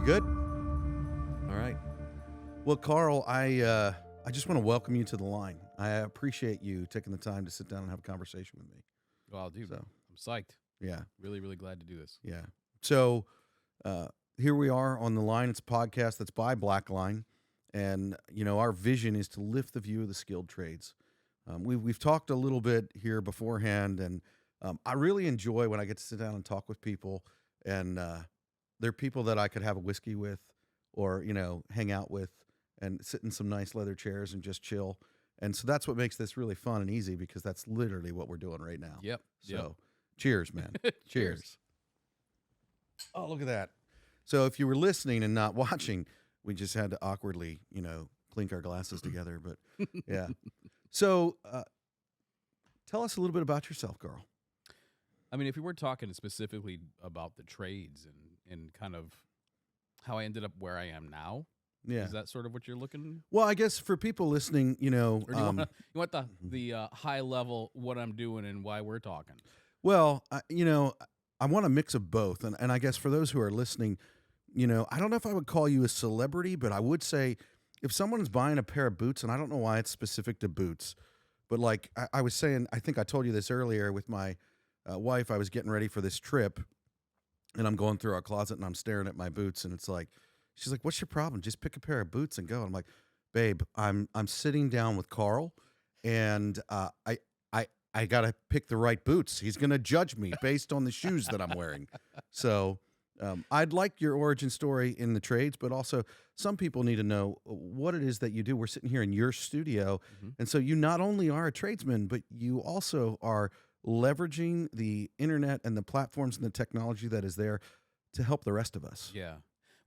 You good? All right. Well, Carl, I just want to welcome you to the line. I appreciate you taking the time to sit down and have a conversation with me. Well, dude, So, I'm psyched. yeah, Really, really glad to do this. yeah. So, here we are on the line. It's a podcast that's by Blackline, and our vision is to lift the view of the skilled trades. We've talked a little bit here beforehand, and I really enjoy when I get to sit down and talk with people, and they're people that I could have a whiskey with, or hang out with, and sit in some nice leather chairs and just chill. And so that's what makes this really fun and easy, because that's literally what we're doing right now. Yep. So, cheers, man. Cheers. Oh, look at that. So if you were listening and not watching, we just had to awkwardly, clink our glasses together. But yeah. So tell us a little bit about yourself, Carl. I mean, if we were talking specifically about the trades and kind of how I ended up where I am now, Yeah. is that sort of what you're looking? Well, I guess for people listening, Or do you want the high level what I'm doing and why we're talking? well, I want a mix of both. And I guess for those who are listening, I don't know if I would call you a celebrity, but I would say if someone's buying a pair of boots, and I don't know why it's specific to boots, but like I was saying, I think I told you this earlier with my wife. I was getting ready for this trip, and I'm going through our closet, and I'm staring at my boots, and it's like, she's like, "What's your problem? Just pick a pair of boots and go." And I'm like, "Babe, I'm sitting down with Carl, and I gotta pick the right boots. He's gonna judge me based on the shoes that I'm wearing." So I'd like your origin story in the trades, but also some people need to know what it is that you do. We're sitting here in your studio, and so you not only are a tradesman, but you also are leveraging the internet and the platforms and the technology that is there to help the rest of us. Yeah.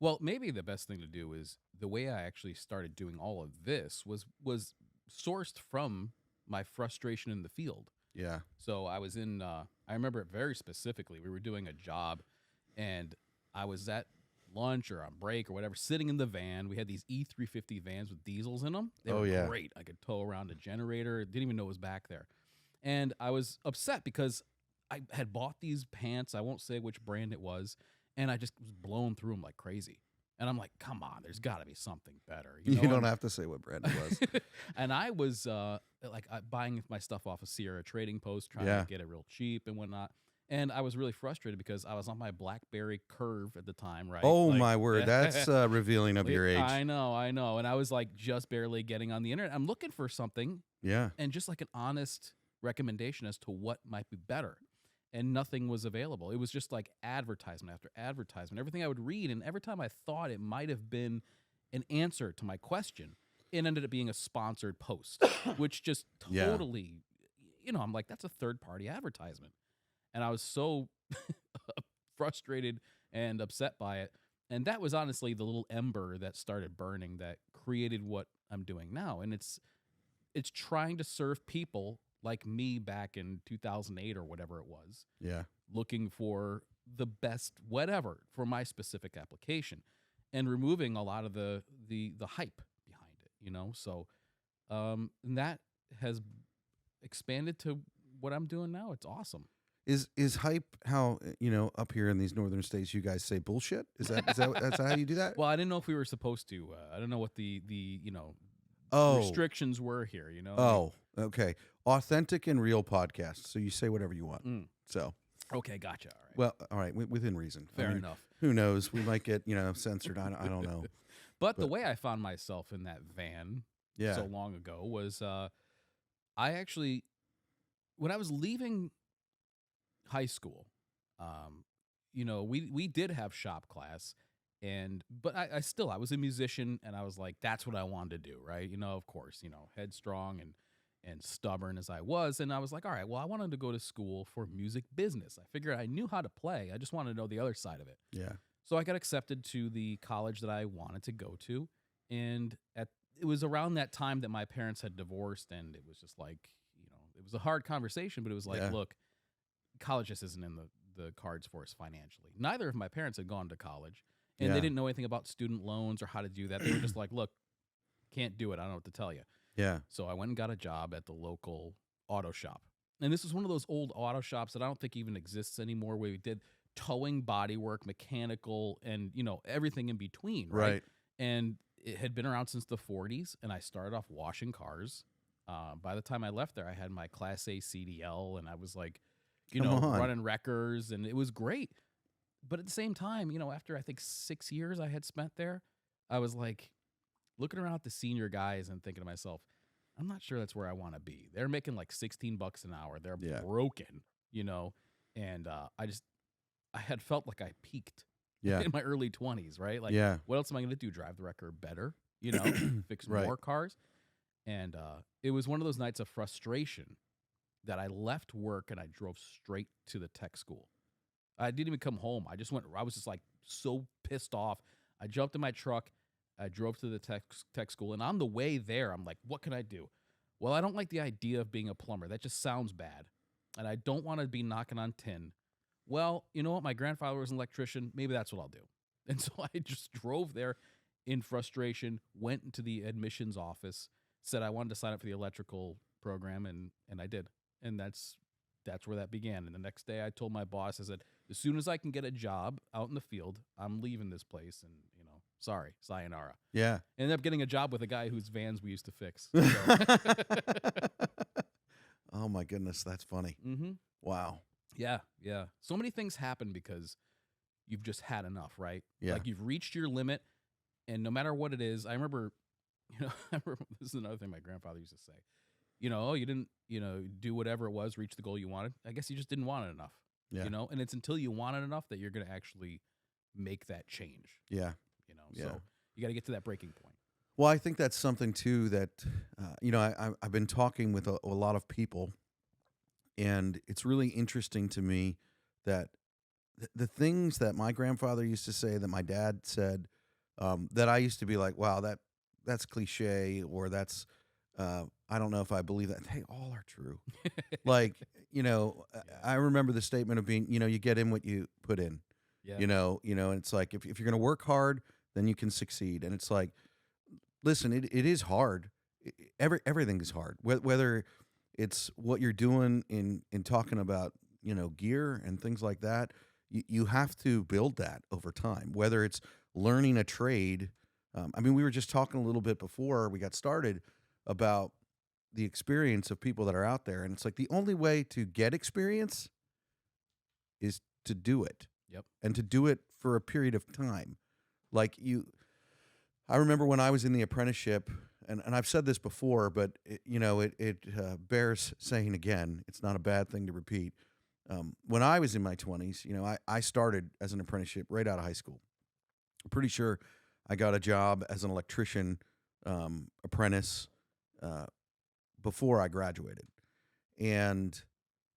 Well, maybe the best thing to do is the way I actually started doing all of this was sourced from my frustration in the field. Yeah. So I was in, I remember it very specifically. We were doing a job, and I was at lunch or on break or whatever, sitting in the van. We had these E350 vans with diesels in them. They were great. I could tow around a generator. Didn't even know it was back there. And I was upset because I had bought these pants. I won't say which brand it was, and I just was blowing through them like crazy. And I'm like, come on, there's got to be something better. You don't have to say what brand it was. And I was buying my stuff off of Sierra Trading Post, trying to get it real cheap and whatnot. And I was really frustrated because I was on my BlackBerry Curve at the time, right? Oh, my word. That's revealing of your age. I know. And I was like just barely getting on the internet. I'm looking for something. Yeah. And just like an honest recommendation as to what might be better. And nothing was available. It was just like advertisement after advertisement. Everything I would read, and every time I thought it might have been an answer to my question, it ended up being a sponsored post, which just totally, I'm like, that's a third-party advertisement. And I was so frustrated and upset by it. And that was honestly the little ember that started burning that created what I'm doing now. And it's trying to serve people like me back in 2008 or whatever it was. Yeah. Looking for the best whatever for my specific application and removing a lot of the hype behind it, So and that has expanded to what I'm doing now. It's awesome. Is hype how up here in these northern states you guys say bullshit? Is that how you do that? Well, I didn't know if we were supposed to. I don't know what the restrictions were here. Oh, okay. Authentic and real podcasts. So you say whatever you want. So okay, gotcha. All right. Well, all right, within reason. Fair enough. Who knows? We might get censored. I don't know. But the way I found myself in that van so long ago was I actually, when I was leaving high school, we did have shop class, but I was a musician, and I was like, that's what I wanted to do, right? Of course, headstrong and stubborn as I was, and I was like, all right, well, I wanted to go to school for music business. I figured I knew how to play. I just wanted to know the other side of it. Yeah. So I got accepted to the college that I wanted to go to, and it was around that time that my parents had divorced, and it was just like, it was a hard conversation, but it was like, look, college just isn't in the cards for us financially. Neither of my parents had gone to college, and they didn't know anything about student loans or how to do that. They were just like, look, can't do it. I don't know what to tell you. Yeah. So I went and got a job at the local auto shop. And this was one of those old auto shops that I don't think even exists anymore, where we did towing bodywork, mechanical, and everything in between, right? Right. And it had been around since the 40s, and I started off washing cars. By the time I left there, I had my Class A CDL, and I was like, Come on. running wreckers, and it was great. But at the same time, after I think 6 years I had spent there, I was like looking around at the senior guys and thinking to myself, I'm not sure that's where I want to be. They're making like $16 an hour. They're Yeah. broken, and I had felt like I peaked Yeah. in my early 20s, right? Like, Yeah. what else am I going to do? Drive the wrecker better, fix Right. more cars? And it was one of those nights of frustration that I left work and I drove straight to the tech school. I didn't even come home. I was just like so pissed off. I jumped in my truck. I drove to the tech school. And on the way there, I'm like, what can I do? Well, I don't like the idea of being a plumber. That just sounds bad. And I don't want to be knocking on tin. Well, you know what? My grandfather was an electrician. Maybe that's what I'll do. And so I just drove there in frustration, went into the admissions office, said I wanted to sign up for the electrical program, and I did. And that's where that began. And the next day I told my boss, I said, as soon as I can get a job out in the field, I'm leaving this place. And, sorry, sayonara. Yeah. Ended up getting a job with a guy whose vans we used to fix. Oh my goodness, that's funny. Mm-hmm. Wow. Yeah, yeah. So many things happen because you've just had enough, right? Yeah. Like you've reached your limit, and no matter what it is, I remember this is another thing my grandfather used to say. You didn't, do whatever it was, reach the goal you wanted. I guess you just didn't want it enough. Yeah. And it's until you want it enough that you're going to actually make that change. Yeah. So you got to get to that breaking point. Well, I think that's something too that I've been talking with a lot of people, and it's really interesting to me that the things that my grandfather used to say, that my dad said, that I used to be like, wow, that's cliche, or that's I don't know if I believe that. They all are true. Like, I remember the statement of being, you get in what you put in. Yeah. And it's like if you're going to work hard, then you can succeed. And it's like, listen, it is hard. Everything is hard. Whether it's what you're doing in talking about, gear and things like that, you have to build that over time. Whether it's learning a trade. We were just talking a little bit before we got started about the experience of people that are out there. And it's like the only way to get experience is to do it. Yep. And to do it for a period of time. I remember when I was in the apprenticeship, and I've said this before, but it bears saying again. It's not a bad thing to repeat. When I was in my 20s, I started as an apprenticeship right out of high school. I'm pretty sure I got a job as an electrician apprentice before I graduated. And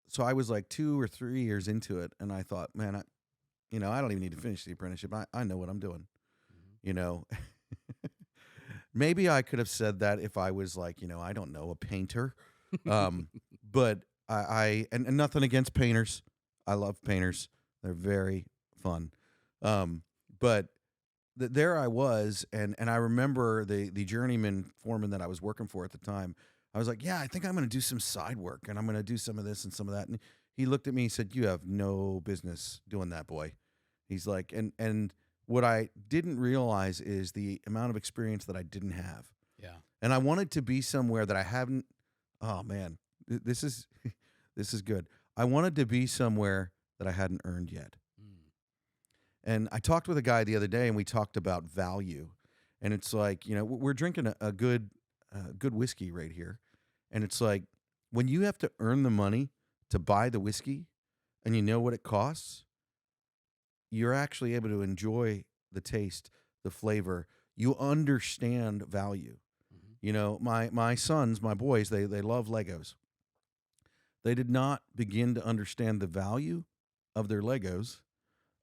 so I was like 2 or 3 years into it, and I thought, man, I don't even need to finish the apprenticeship. I know what I'm doing. Maybe I could have said that if I was like, I don't know, a painter. But and nothing against painters. I love painters. They're very fun. But there I was, and I remember the journeyman foreman that I was working for at the time. I was like, yeah, I think I'm going to do some side work, and I'm going to do some of this and some of that. And he looked at me and said, you have no business doing that, boy. He's like, and what I didn't realize is the amount of experience that I didn't have. Yeah. And I wanted to be somewhere that I haven't. Oh man, this is good. I wanted to be somewhere that I hadn't earned yet. And I talked with a guy the other day, and we talked about value. And it's like, we're drinking a good whiskey right here. And it's like, when you have to earn the money to buy the whiskey and you know what it costs, you're actually able to enjoy the taste, the flavor. You understand value. My sons, my boys, they love Legos. They did not begin to understand the value of their Legos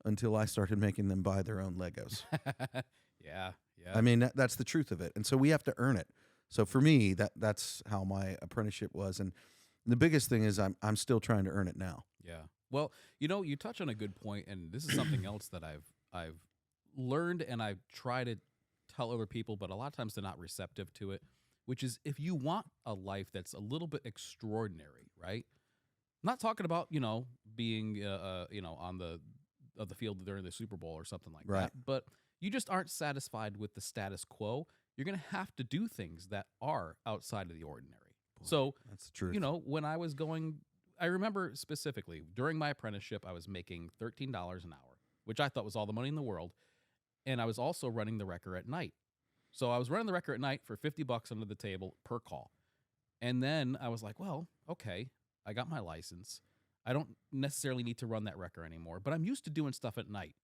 until I started making them buy their own Legos. Yeah. That's the truth of it. And so we have to earn it. So for me, that's how my apprenticeship was. And the biggest thing is I'm still trying to earn it now. Yeah. Well, you touch on a good point, and this is something else that I've learned, and I try to tell other people, but a lot of times they're not receptive to it, which is if you want a life that's a little bit extraordinary, right? I'm not talking about, being, on the of the field during the Super Bowl or something like Right. that. But you just aren't satisfied with the status quo. You're going to have to do things that are outside of the ordinary. Boy, So, that's the truth. you know, when I was going, I remember specifically during my apprenticeship, I was making $13 an hour, which I thought was all the money in the world. And I was also running the wrecker at night. So I was running the wrecker at night for $50 under the table per call. And then I was like, well, okay, I got my license. I don't necessarily need to run that wrecker anymore, but I'm used to doing stuff at night.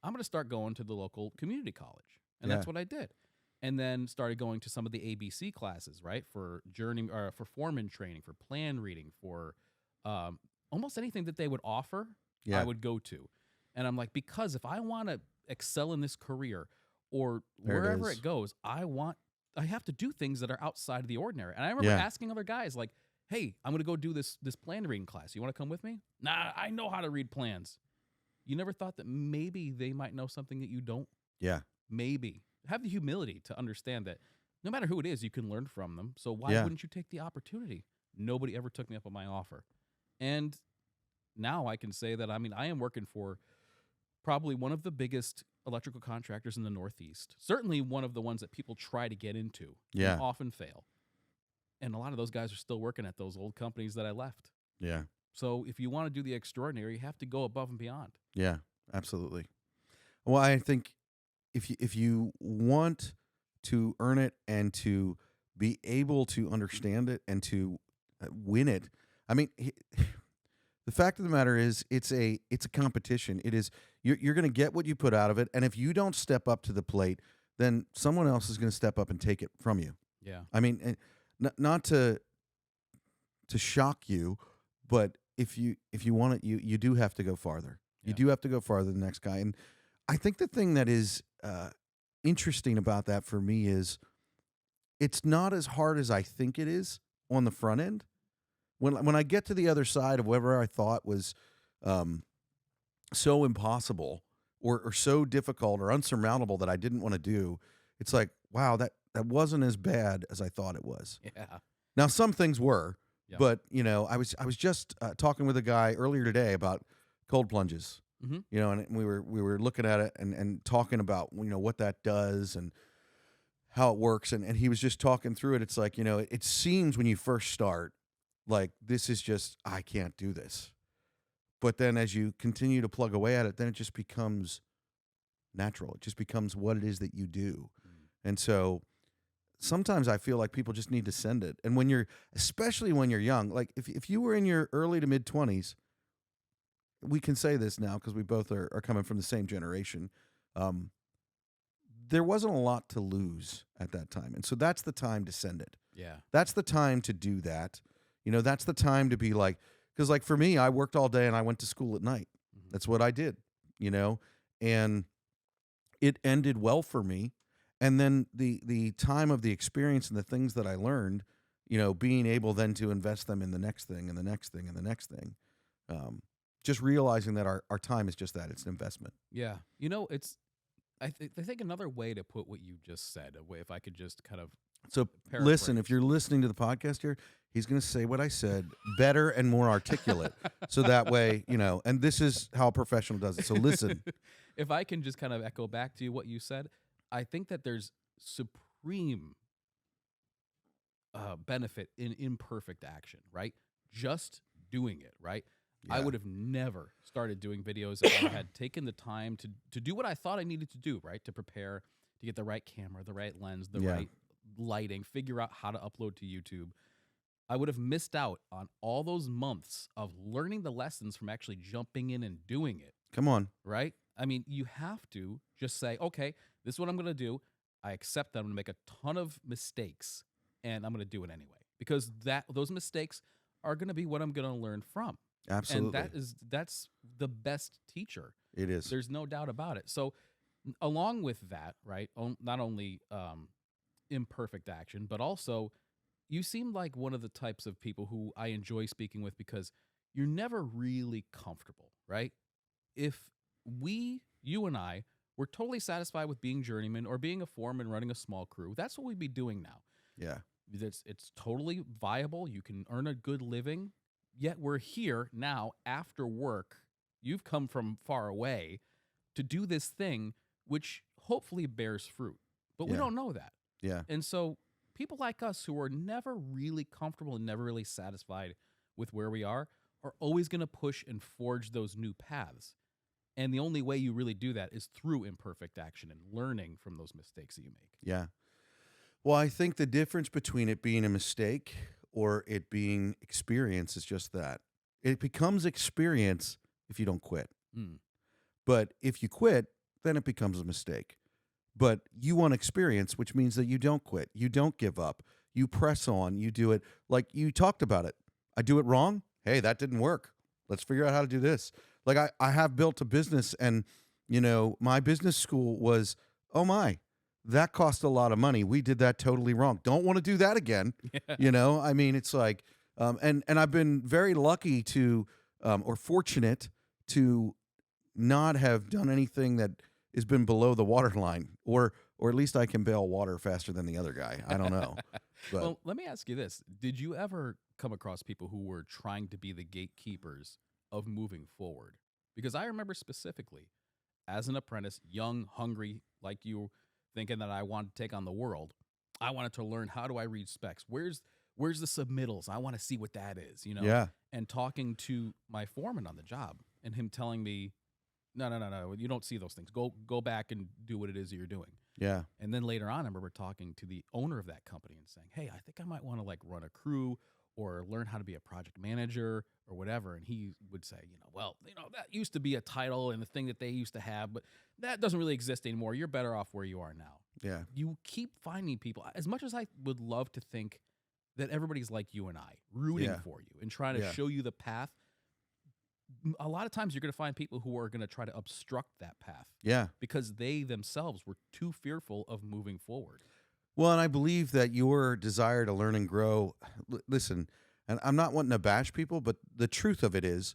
I'm going to start going to the local community college. And that's Yeah. what I did. And then started going to some of the ABC classes, right? For for foreman training, for plan reading, for almost anything that they would offer, Yeah. I would go to. And I'm like, because if I want to excel in this career or There it wherever is. it goes, I have to do things that are outside of the ordinary. And I remember Yeah. asking other guys like, hey, I'm going to go do this plan reading class. You want to come with me? Nah, I know how to read plans. You never thought that maybe they might know something that you don't? Yeah. Maybe. Have the humility to understand that no matter who it is, you can learn from them. So why Yeah. wouldn't you take the opportunity? Nobody ever took me up on my offer. And now I can say that, I mean, I am working for probably one of the biggest electrical contractors in the Northeast. Certainly one of the ones that people try to get into Yeah. and often fail. And a lot of those guys are still working at those old companies that I left. Yeah. So if you want to do the extraordinary, you have to go above and beyond. Yeah. Absolutely. Well, I think if you want to earn it and to be able to understand it and to win it, I mean, the fact of the matter is, it's a competition. It is you're going to get what you put out of it, and if you don't step up to the plate, then someone else is going to step up and take it from you. Yeah. I mean, not to shock you, but if you want it, you do have to go farther. You Yeah. do have to go farther than the next guy. And I think the thing that is interesting about that for me is it's not as hard as I think it is on the front end. When I get to the other side of whatever I thought was so impossible or so difficult or unsurmountable that I didn't want to do, it's like, wow, that wasn't as bad as I thought it was. Yeah. Now, some things were, Yeah. but I was just talking with a guy earlier today about cold plunges. Mhm. And we were looking at it and talking about what that does and how it works, and he was just talking through it. It's like it seems when you first start like this is just I can't do this, but then as you continue to plug away at it, then it just becomes natural. It just becomes what it is that you do, and so. Sometimes I feel like people just need to send it. And especially when you're young, like if you were in your early to mid 20s, we can say this now because we both are coming from the same generation. There wasn't a lot to lose at that time. And so that's the time to send it. Yeah. That's the time to do that. That's the time to be like, because like for me, I worked all day and I went to school at night. Mhm. That's what I did, and it ended well for me. And then the time of the experience and the things that I learned, being able then to invest them in the next thing and the next thing and the next thing, just realizing that our time is just that. It's an investment. Yeah. I think another way to put what you just said, if I could just kind of So paraphrase. listen, if you're listening to the podcast here, he's going to say what I said better and more articulate. So that way, and this is how a professional does it. So listen. If I can just kind of echo back to you what you said, I think that there's supreme benefit in imperfect action, right? Just doing it, right? I Yeah. would have never started doing videos if I had taken the time to do what I thought I needed to do, right? To prepare, to get the right camera, the right lens, the Yeah. right lighting, figure out how to upload to YouTube. I would have missed out on all those months of learning the lessons from actually jumping in and doing it. Come on. Right? I mean, you have to just say, okay, this is what I'm going to do. I accept that I'm going to make a ton of mistakes and I'm going to do it anyway because those mistakes are going to be what I'm going to learn from. Absolutely. And that's the best teacher. It is. There's no doubt about it. So along with that, right, not only imperfect action, but also you seem like one of the types of people who I enjoy speaking with because you're never really comfortable, right? If you and I, were totally satisfied with being journeyman or being a foreman running a small crew, that's what we'd be doing now. Yeah. It's totally viable. You can earn a good living. Yet we're here now after work, You've come from far away to do this thing, which hopefully bears fruit. But we Yeah. don't know that. Yeah. And so people like us who are never really comfortable and never really satisfied with where we are always going to push and forge those new paths. And the only way you really do that is through imperfect action and learning from those mistakes that you make. Yeah. Well, I think the difference between it being a mistake or it being experience is just that. It becomes experience if you don't quit. Mm. But if you quit, then it becomes a mistake. But you want experience, which means that you don't quit. You don't give up. You press on. You do it like you talked about it. I do it wrong. Hey, that didn't work. Let's figure out how to do this. Like I have built a business, and, you know, my business school was, oh my, that cost a lot of money. We did that totally wrong. Don't want to do that again. Yeah. You know, I mean, it's like, and I've been very lucky to, or fortunate to not have done anything that has been below the waterline, or at least I can bail water faster than the other guy. I don't know. But Well, let me ask you this. Did you ever come across people who were trying to be the gatekeepers of moving forward? Because I remember specifically, as an apprentice, young, hungry, like you, thinking that I wanted to take on the world, I wanted to learn, how do I read specs? Where's the submittals? I want to see what that is, you know? yeah, And talking to my foreman on the job and him telling me, no, you don't see those things. Go back and do what it is that you're doing. yeah, And then later on, I remember talking to the owner of that company and saying, hey, I think I might want to like run a crew or learn how to be a project manager or whatever. And he would say, that used to be a title and the thing that they used to have, but that doesn't really exist anymore. You're better off where you are now. yeah, You keep finding people. As much as I would love to think that everybody's like you and I, rooting Yeah. for you and trying to Yeah. show you the path, a lot of times you're going to find people who are going to try to obstruct that path yeah. because they themselves were too fearful of moving forward. Well, and I believe that your desire to learn and grow, listen, and I'm not wanting to bash people, but the truth of it is,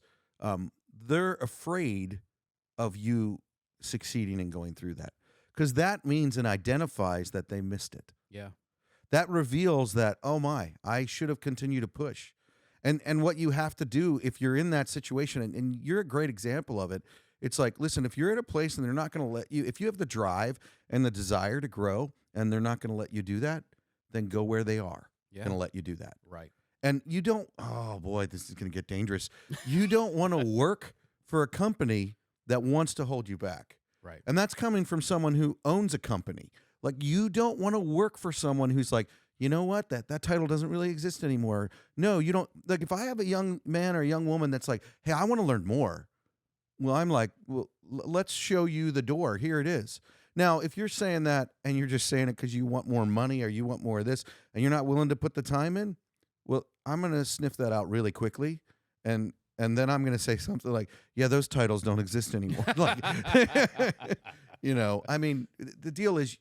they're afraid of you succeeding and going through that, because that means and identifies that they missed it. Yeah. That reveals that, oh my, I should have continued to push. And what you have to do if you're in that situation, and you're a great example of it, it's like, listen, if you're at a place and they're not going to let you, if you have the drive and the desire to grow and they're not going to let you do that, then go where they are Yeah. going to let you do that. Right. And you don't, oh boy, this is going to get dangerous. You don't want to work for a company that wants to hold you back. Right. And that's coming from someone who owns a company. Like, you don't want to work for someone who's like, you know what, that title doesn't really exist anymore. No, you don't. Like, if I have a young man or a young woman that's like, hey, I want to learn more. Well, I'm like, well, let's show you the door. Here it is. Now, if you're saying that and you're just saying it because you want more money or you want more of this and you're not willing to put the time in, well, I'm going to sniff that out really quickly. And then I'm going to say something like, yeah, those titles don't exist anymore. Like, you know, I mean, the deal is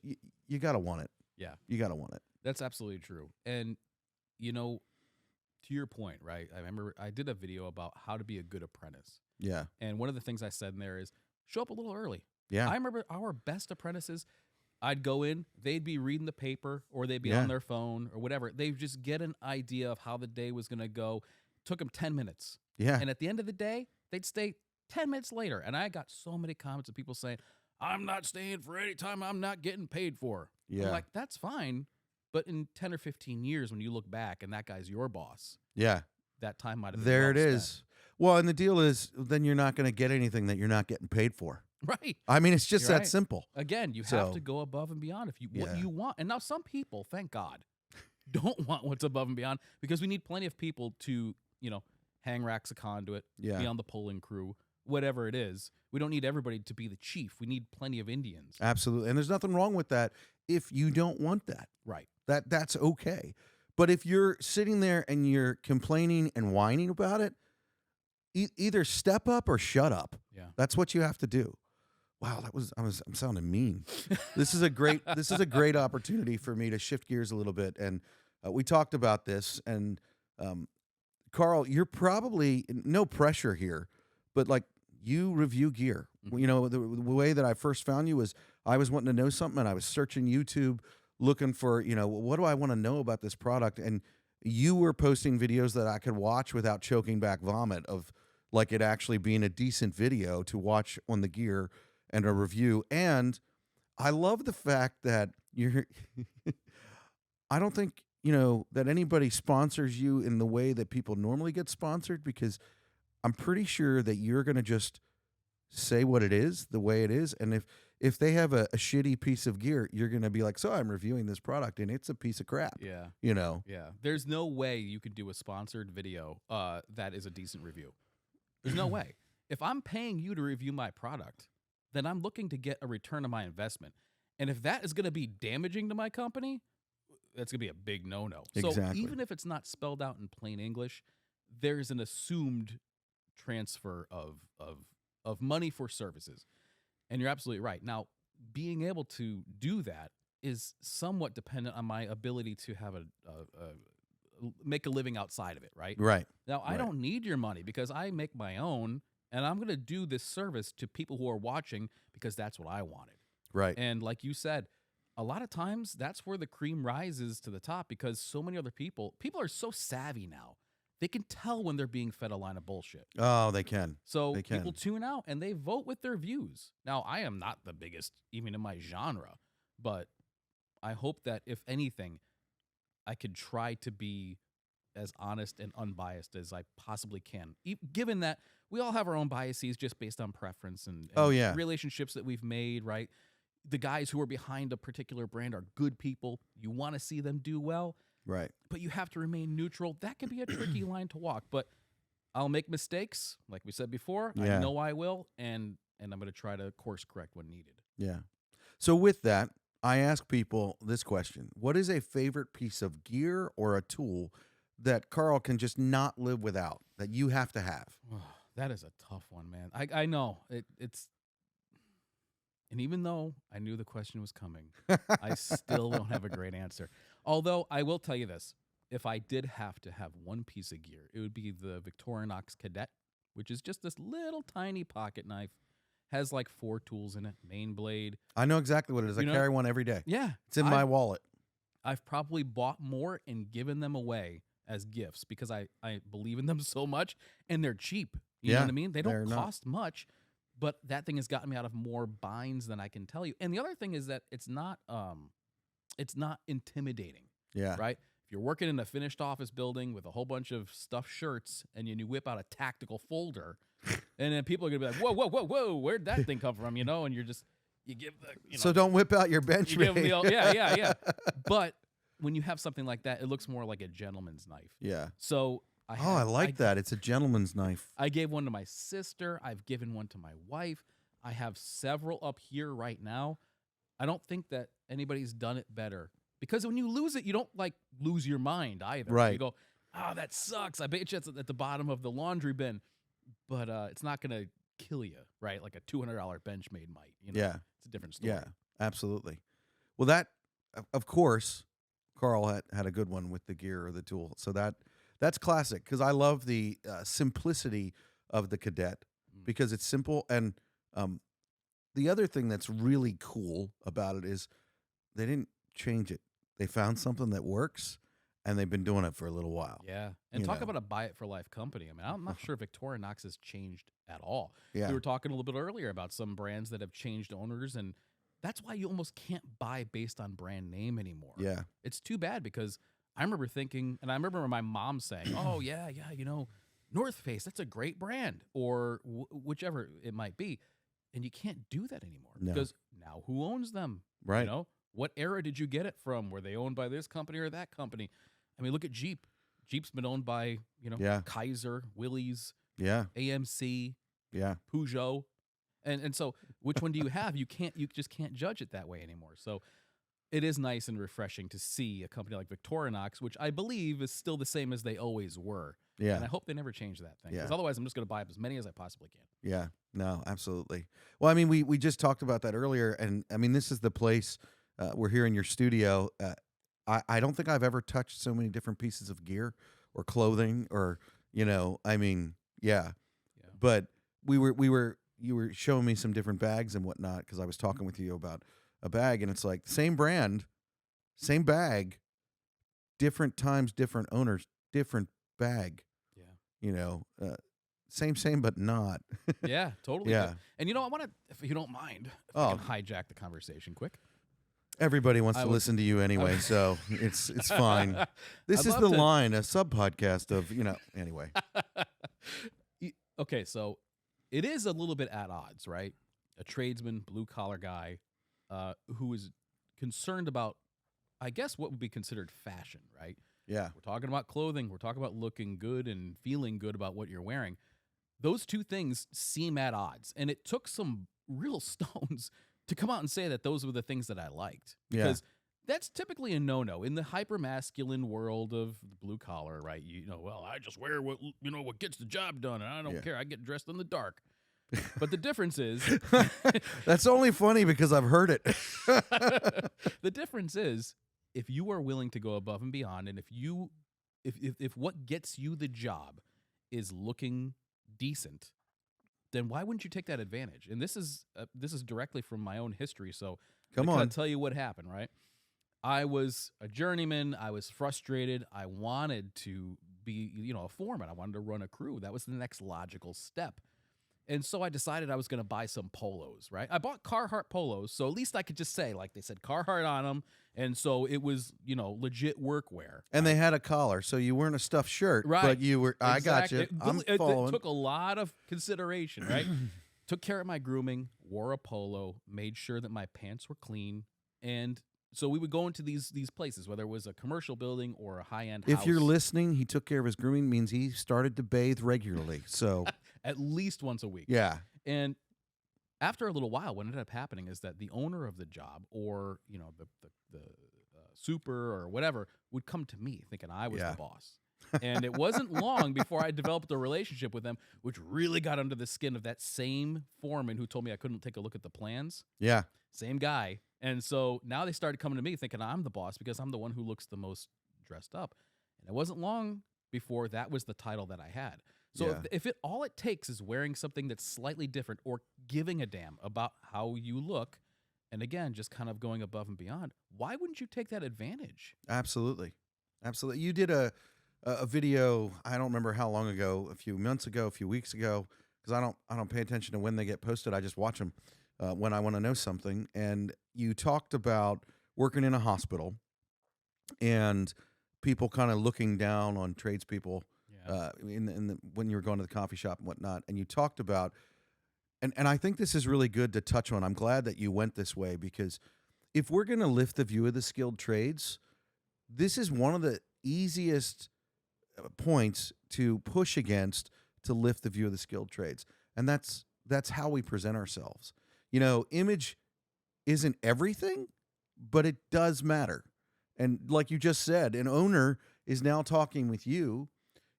you got to want it. Yeah. You got to want it. That's absolutely true. And, to your point, right? I remember I did a video about how to be a good apprentice. Yeah. And one of the things I said in there is show up a little early. Yeah. I remember our best apprentices, I'd go in, they'd be reading the paper or they'd be Yeah. on their phone or whatever. They'd just get an idea of how the day was going to go. Took them 10 minutes. Yeah. And at the end of the day, they'd stay 10 minutes later. And I got so many comments of people saying, I'm not staying for any time I'm not getting paid for. Yeah. I'm like, that's fine. But in 10 or 15 years, when you look back and that guy's your boss, Yeah. that time might have been There well it is. Well, and the deal is then you're not going to get anything that you're not getting paid for. spent. Right. I mean, it's just You're that right. simple. Again, you have So- to go above and beyond if you what Yeah. you want. And now some people, thank God, don't want what's above and beyond because we need plenty of people to, hang racks of conduit, Yeah. be on the pulling crew, whatever it is. We don't need everybody to be the chief. We need plenty of Indians. Absolutely. And there's nothing wrong with that if you don't want that. Right. That's okay. But if you're sitting there and you're complaining and whining about it, either step up or shut up. Yeah. That's what you have to do. Wow, I'm sounding mean. This is a great opportunity for me to shift gears a little bit. And we talked about this. And Carl, you're probably no pressure here, but like you review gear. Mhm. You know, the way that I first found you was I was wanting to know something, and I was searching YouTube, looking for, what do I want to know about this product? And you were posting videos that I could watch without choking back vomit of like it actually being a decent video to watch on the gear and a review. And I love the fact that you're I don't think, that anybody sponsors you in the way that people normally get sponsored, because I'm pretty sure that you're going to just say what it is, the way it is. And if they have a shitty piece of gear, you're going to be like, so I'm reviewing this product and it's a piece of crap. Yeah. You know? Yeah. There's no way you could do a sponsored video that is a decent review. There's no way. If I'm paying you to review my product, then I'm looking to get a return on my investment. And if that is going to be damaging to my company, that's going to be a big no-no. So Exactly. even if it's not spelled out in plain English, there's an assumed transfer of money for services. And you're absolutely right. Now, being able to do that is somewhat dependent on my ability to have make a living outside of it, right? Right. Now, I Right. don't need your money because I make my own, and I'm going to do this service to people who are watching because that's what I wanted. Right. And like you said, a lot of times that's where the cream rises to the top because so many other people are so savvy now. They can tell when they're being fed a line of bullshit. Oh, they can. So They can. people tune out and they vote with their views. Now, I am not the biggest, even in my genre, but I hope that if anything, I could try to be as honest and unbiased as I possibly can, given that we all have our own biases just based on preference and Oh, yeah. relationships that we've made, right? The guys who are behind a particular brand are good people. You want to see them do well, Right. but you have to remain neutral. That can be a tricky line to walk, but I'll make mistakes, like we said before. Yeah. I know I will, and I'm going to try to course correct when needed. Yeah. So with that, I ask people this question. What is a favorite piece of gear or a tool that Carl can just not live without, that you have to have? That is a tough one, man. I know it's, and even though I knew the question was coming, I still don't have a great answer. Although I will tell you this, if I did have to have one piece of gear, it would be the Victorinox Cadet, which is just this little tiny pocket knife. Has like 4 tools in it, main blade. I know exactly what it is. I carry one every day. Yeah. It's in my wallet. I've probably bought more and given them away as gifts because I believe in them so much, and they're cheap. You know what I mean? They don't cost much, but that thing has gotten me out of more binds than I can tell you. And the other thing is that it's not intimidating. Yeah. Right? If you're working in a finished office building with a whole bunch of stuffed shirts and you whip out a tactical folder, and then people are going to be like, whoa, whoa, whoa, whoa, where'd that thing come from? And you give the, So don't whip out your bench you give them mate. yeah. But when you have something like that, it looks more like a gentleman's knife. Yeah. So I like that. It's a gentleman's knife. I gave one to my sister. I've given one to my wife. I have several up here right now. I don't think that anybody's done it better. Because when you lose it, you don't lose your mind either. Right. You go, oh, that sucks. I bet you it's at the bottom of the laundry bin. But it's not going to kill you, right? Like a $200 Benchmade might. Yeah. It's a different story. Yeah, absolutely. Well, that, of course, Carl had a good one with the gear or the tool. So that's classic because I love the simplicity of the Cadet because it's simple. And the other thing that's really cool about it is they didn't change it. They found something that works, and they've been doing it for a little while. Yeah. And talk about a buy-it-for-life company. I mean, I'm not sure Victorinox has changed at all. Yeah. We were talking a little bit earlier about some brands that have changed owners, and that's why you almost can't buy based on brand name anymore. Yeah. It's too bad because I remember thinking, and I remember my mom saying, oh, yeah, North Face, that's a great brand, or whichever it might be. And you can't do that anymore because now who owns them? Right. What era did you get it from? Were they owned by this company or that company? I mean, look at Jeep. Jeep's been owned by, Kaiser, Willys, AMC, Peugeot. And so which one do you have? You just can't judge it that way anymore. So it is nice and refreshing to see a company like Victorinox, which I believe is still the same as they always were. Yeah. And I hope they never change that thing. Yeah. Because otherwise I'm just going to buy up as many as I possibly can. Yeah. No, absolutely. Well, I mean, we just talked about that earlier, and I mean, this is the place. We're here in your studio. I don't think I've ever touched so many different pieces of gear or clothing or, I mean, yeah. But you were showing me some different bags and whatnot because I was talking with you about a bag, and it's like same brand, same bag, different times, different owners, different bag. Yeah. same, but not. Yeah, totally. Yeah. And I want to, if you don't mind, if I Oh, can hijack the conversation quick. everybody wants I to would. listen to you anyway, so it's fine. This I'd is love the to. line, a sub podcast of anyway. Okay, so it is a little bit at odds, right? A tradesman, blue collar guy, who is concerned about, I guess, what would be considered fashion, right? Yeah. We're talking about clothing. We're talking about looking good and feeling good about what you're wearing. Those two things seem at odds. And it took some real stones to come out and say that those were the things that I liked. Yeah. Because that's typically a no-no in the hyper-masculine world of blue collar, right? Well, I just wear what gets the job done, and I don't care. I get dressed in the dark. But the difference is That's only funny because I've heard it. the difference is if you are willing to go above and beyond, and if what gets you the job is looking decent, then why wouldn't you take that advantage? And this is directly from my own history, so Come I can on. tell you what happened, right? I was a journeyman. I was frustrated. I wanted to be, a foreman. I wanted to run a crew. That was the next logical step. And so I decided I was going to buy some polos, right? I bought Carhartt polos, so at least I could just say, like they said, Carhartt on them. And so it was, legit workwear. And they had a collar, so you weren't a stuffed shirt, Right. but you were. I got you. Exactly. I'm following. It took a lot of consideration, right? Took care of my grooming, wore a polo, made sure that my pants were clean. And so we would go into these places, whether it was a commercial building or a high-end house. If you're listening, he took care of his grooming, means he started to bathe regularly. So at least once a week. yeah. And after a little while, what ended up happening is that the owner of the job, or the super or whatever, would come to me thinking I was Yeah. the boss. And it wasn't long before I developed a relationship with them, which really got under the skin of that same foreman who told me I couldn't take a look at the plans. Yeah. Same guy. And so now they started coming to me thinking I'm the boss because I'm the one who looks the most dressed up. And it wasn't long before that was the title that I had. So Yeah. if all it takes is wearing something that's slightly different or giving a damn about how you look, and again, just kind of going above and beyond, why wouldn't you take that advantage? Absolutely. Absolutely. You did a video, I don't remember how long ago, a few months ago, a few weeks ago, because I don't pay attention to when they get posted. I just watch them when I want to know something. And you talked about working in a hospital and people kind of looking down on tradespeople when you were going to the coffee shop and whatnot. And you talked about, and I think this is really good to touch on. I'm glad that you went this way, because if we're going to lift the view of the skilled trades, this is one of the easiest points to push against to lift the view of the skilled trades. And that's how we present ourselves. Image isn't everything, but it does matter. And like you just said, an owner is now talking with you.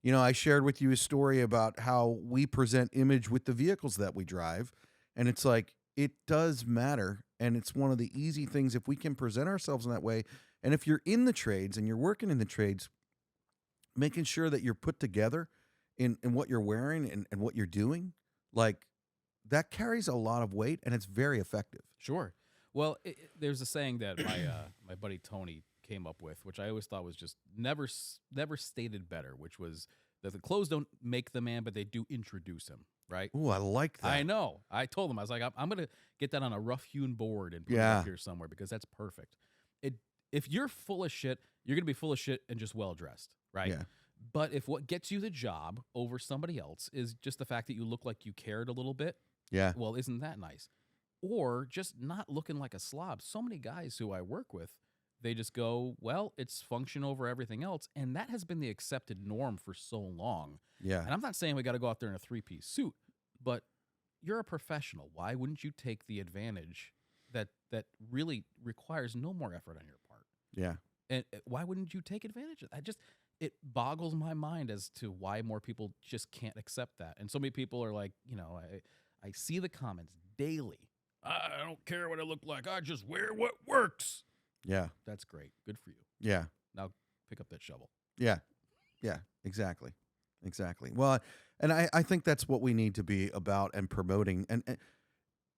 I shared with you a story about how we present image with the vehicles that we drive. And it's like, it does matter. And it's one of the easy things if we can present ourselves in that way. And if you're in the trades and you're working in the trades, making sure that you're put together in what you're wearing and what you're doing, like, that carries a lot of weight and it's very effective. Sure. Well, there's a saying that my buddy Tony came up with, which I always thought was just never stated better, which was that the clothes don't make the man, but they do introduce him, right? Ooh, I like that. I know. I told him, I was like, I'm going to get that on a rough-hewn board and put it up here somewhere because that's perfect. If you're full of shit, you're going to be full of shit and just well-dressed, right? Yeah. But if what gets you the job over somebody else is just the fact that you look like you cared a little bit, Yeah. well, isn't that nice? Or just not looking like a slob. So many guys who I work with, they just go, well, it's function over everything else. And that has been the accepted norm for so long. Yeah. And I'm not saying we got to go out there in a three-piece suit, but you're a professional. Why wouldn't you take the advantage that really requires no more effort on your part? Yeah. And why wouldn't you take advantage of that? It boggles my mind as to why more people just can't accept that. And so many people are like, I see the comments daily. I don't care what I look like. I just wear what works. Yeah. That's great. Good for you. Yeah. Now pick up that shovel. Yeah. Yeah. Exactly. Exactly. Well, and I think that's what we need to be about and promoting. And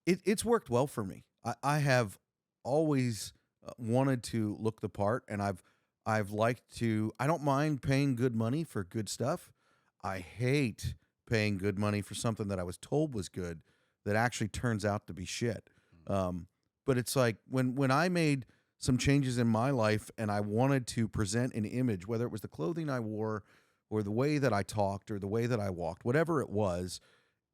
it's worked well for me. I have always wanted to look the part, and I've liked to. I don't mind paying good money for good stuff. I hate paying good money for something that I was told was good that actually turns out to be shit. But it's like when I made some changes in my life and I wanted to present an image, whether it was the clothing I wore or the way that I talked or the way that I walked, whatever it was,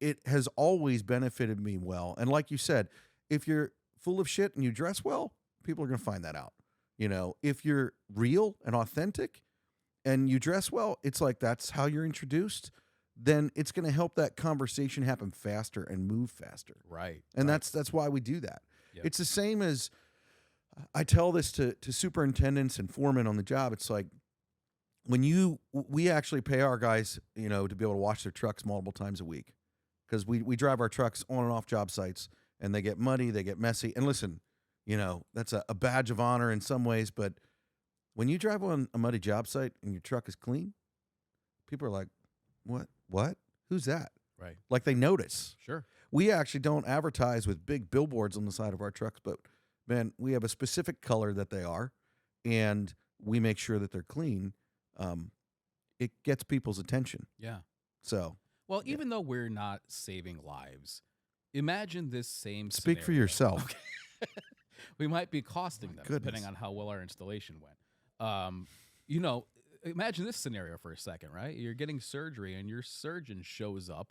it has always benefited me well. And like you said, if you're full of shit and you dress well, people are going to find that out. If you're real and authentic and you dress well, it's like that's how you're introduced, then it's going to help that conversation happen faster and move faster. Right. And that's why we do that. Yep. It's the same as I tell this to superintendents and foremen on the job. It's like we actually pay our guys, to be able to wash their trucks multiple times a week because we drive our trucks on and off job sites and they get muddy, they get messy. And listen, that's a badge of honor in some ways, but when you drive on a muddy job site and your truck is clean, people are like, what? Who's that? Right. Like they notice. Sure. We actually don't advertise with big billboards on the side of our trucks, but man, we have a specific color that they are, and we make sure that they're clean. It gets people's attention. Yeah. So, well, even though we're not saving lives, imagine this same speak for scenario. yourself. Okay. We might be costing them, depending on how well our installation went. Imagine this scenario for a second, right? You're getting surgery, and your surgeon shows up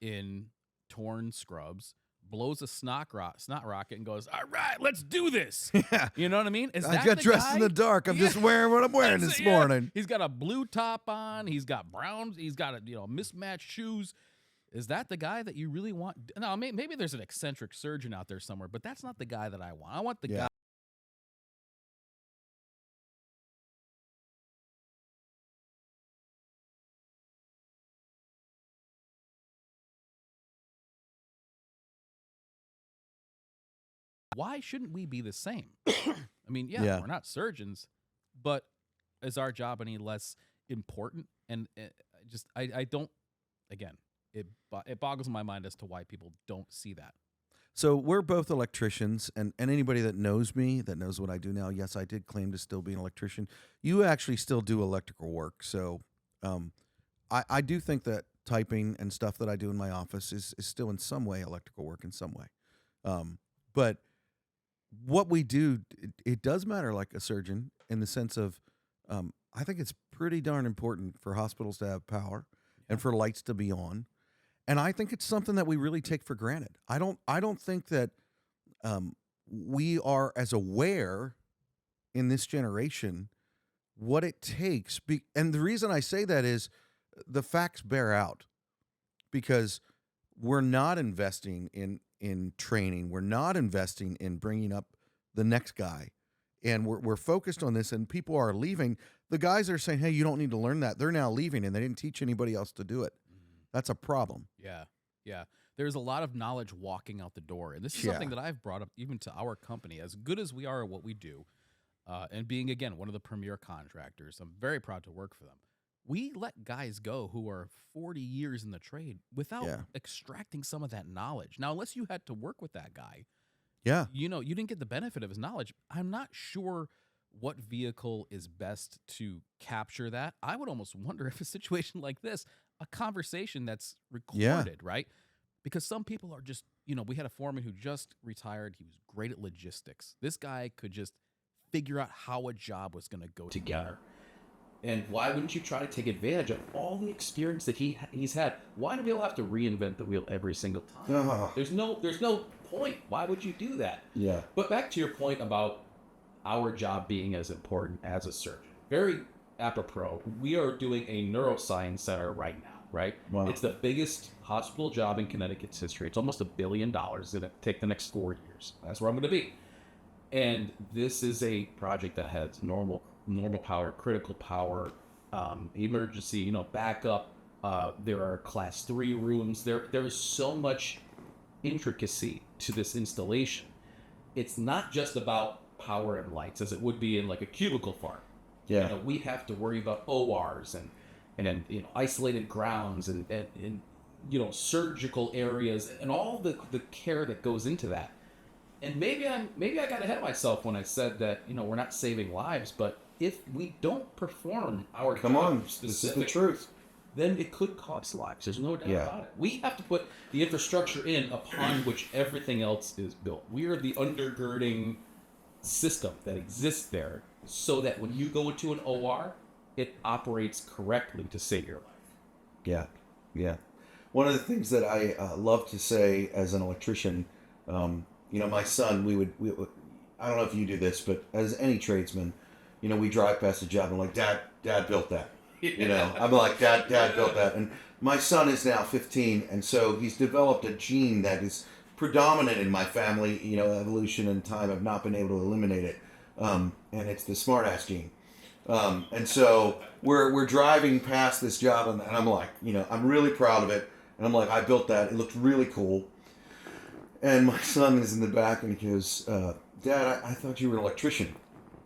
in torn scrubs, blows a snot rocket, and goes, "All right, let's do this." Yeah. You know what I mean? I got dressed in the dark. I'm just wearing what I'm wearing this morning. He's got a blue top on. He's got brown. He's got mismatched shoes. Is that the guy that you really want? No, maybe there's an eccentric surgeon out there somewhere, but that's not the guy that I want. I want the guy. Why shouldn't we be the same? I mean, we're not surgeons, but is our job any less important? And I don't. Again, it boggles my mind as to why people don't see that. So we're both electricians, and anybody that knows me, that knows what I do now, yes, I did claim to still be an electrician. You actually still do electrical work. So I do think that typing and stuff that I do in my office is still in some way electrical work in some way. But what we do, it does matter like a surgeon in the sense of I think it's pretty darn important for hospitals to have power and for lights to be on. And I think it's something that we really take for granted. I don't think that we are as aware in this generation what it takes. And the reason I say that is the facts bear out because we're not investing in training. We're not investing in bringing up the next guy. And we're focused on this, and people are leaving. The guys are saying, hey, you don't need to learn that. They're now leaving, and they didn't teach anybody else to do it. That's a problem. Yeah. There's a lot of knowledge walking out the door. And this is something that I've brought up even to our company. As good as we are at what we do, and being, again, one of the premier contractors, I'm very proud to work for them. We let guys go who are 40 years in the trade without extracting some of that knowledge. Now, unless you had to work with that guy, you didn't get the benefit of his knowledge. I'm not sure what vehicle is best to capture that. I would almost wonder if a situation like this, a conversation that's recorded, right? Because some people are just, we had a foreman who just retired. He was great at logistics. This guy could just figure out how a job was going to go together. And why wouldn't you try to take advantage of all the experience that he's had? Why do we all have to reinvent the wheel every single time? There's no point. Why would you do that? Yeah. But back to your point about our job being as important as a surgeon. Very apropos. We are doing a neuroscience center right now, right? Wow. It's the biggest hospital job in Connecticut's history. It's almost $1 billion. It's going to take the next 4 years. That's where I'm going to be. And this is a project that has normal power, critical power, emergency, backup. There are class 3 rooms. There is so much intricacy to this installation. It's not just about power and lights as it would be in like a cubicle farm. Yeah. We have to worry about ORs and isolated grounds and surgical areas and all the care that goes into that. And maybe I got ahead of myself when I said that, we're not saving lives, but if we don't perform our this is the truth. then it could cost lives. There's no doubt Yeah. about it. We have to put the infrastructure in upon which everything else is built. We are the undergirding system that exists there so that when you go into an OR, it operates correctly to save your life. Yeah, yeah. One of the things that I love to say as an electrician, my son, I don't know if you do this, but as any tradesman, we drive past a job and like, Dad built that. I'm like, Dad built that. And my son is now 15, and so he's developed a gene that is predominant in my family. Evolution and time have not been able to eliminate it, and it's the smartass gene. And so we're driving past this job, and I'm like, I'm really proud of it. And I'm like, I built that. It looked really cool. And my son is in the back, and he goes, Dad, I thought you were an electrician.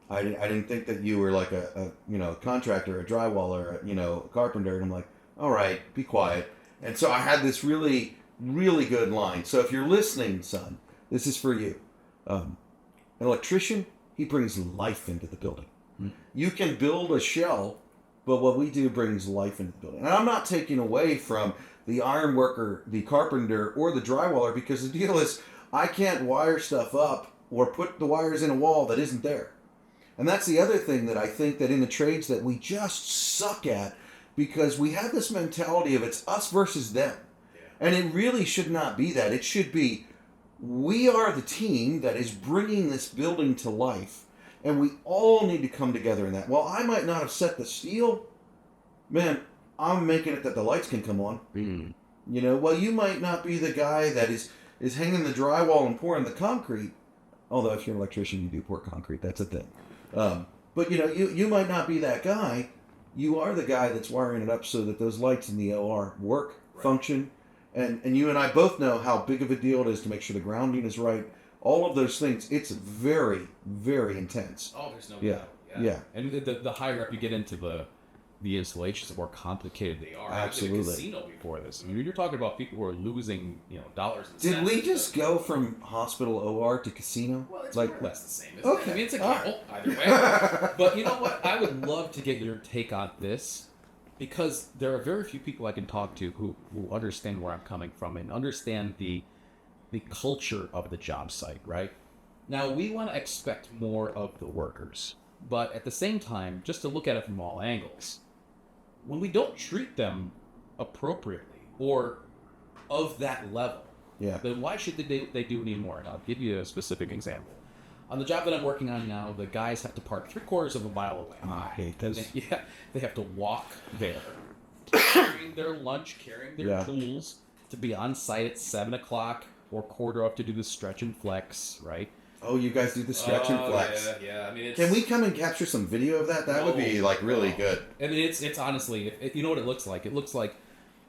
I didn't think that you were like a contractor, a drywaller, a carpenter. And I'm like, all right, be quiet. And so I had this really, really good line. So if you're listening, son, this is for you. An electrician, he brings life into the building. You can build a shell, but what we do brings life into the building. And I'm not taking away from the iron worker, the carpenter, or the drywaller, because the deal is I can't wire stuff up or put the wires in a wall that isn't there. And that's the other thing that I think that in the trades that we just suck at, because we have this mentality of it's us versus them. Yeah. And it really should not be that. It should be we are the team that is bringing this building to life. And we all need to come together in that. Well, I might not have set the steel. Man, I'm making it that the lights can come on. Well, you might not be the guy that is hanging the drywall and pouring the concrete. Although if you're an electrician, you do pour concrete. That's a thing. But, you might not be that guy. You are the guy that's wiring it up so that those lights in the OR work, function. And you and I both know how big of a deal it is to make sure the grounding is right. All of those things, it's very, very intense. Oh, there's no doubt. Yeah. And the higher up you get into the installations, the more complicated they are. Absolutely. I did a casino before this. You're talking about people who are losing, dollars and cents. Did we just go from hospital OR to casino? Well, it's more or less the same. Okay. I mean, it's a gamble either way. But you know what? I would love to get your take on this, because there are very few people I can talk to who understand where I'm coming from and understand the culture of the job site, right? Now, we want to expect more of the workers, but at the same time, just to look at it from all angles, when we don't treat them appropriately or of that level, then why should they do any more? And I'll give you a specific example. On the job that I'm working on now, the guys have to park 3/4 of a mile away. Oh, I hate this. They have to walk there, carrying their lunch, carrying their tools, to be on site at 7 o'clock or quarter up to do the stretch and flex, right? Oh, you guys do the stretch and flex. Yeah. I mean, can we come and capture some video of that? That would be really good. I mean, it's honestly, you know what it looks like? It looks like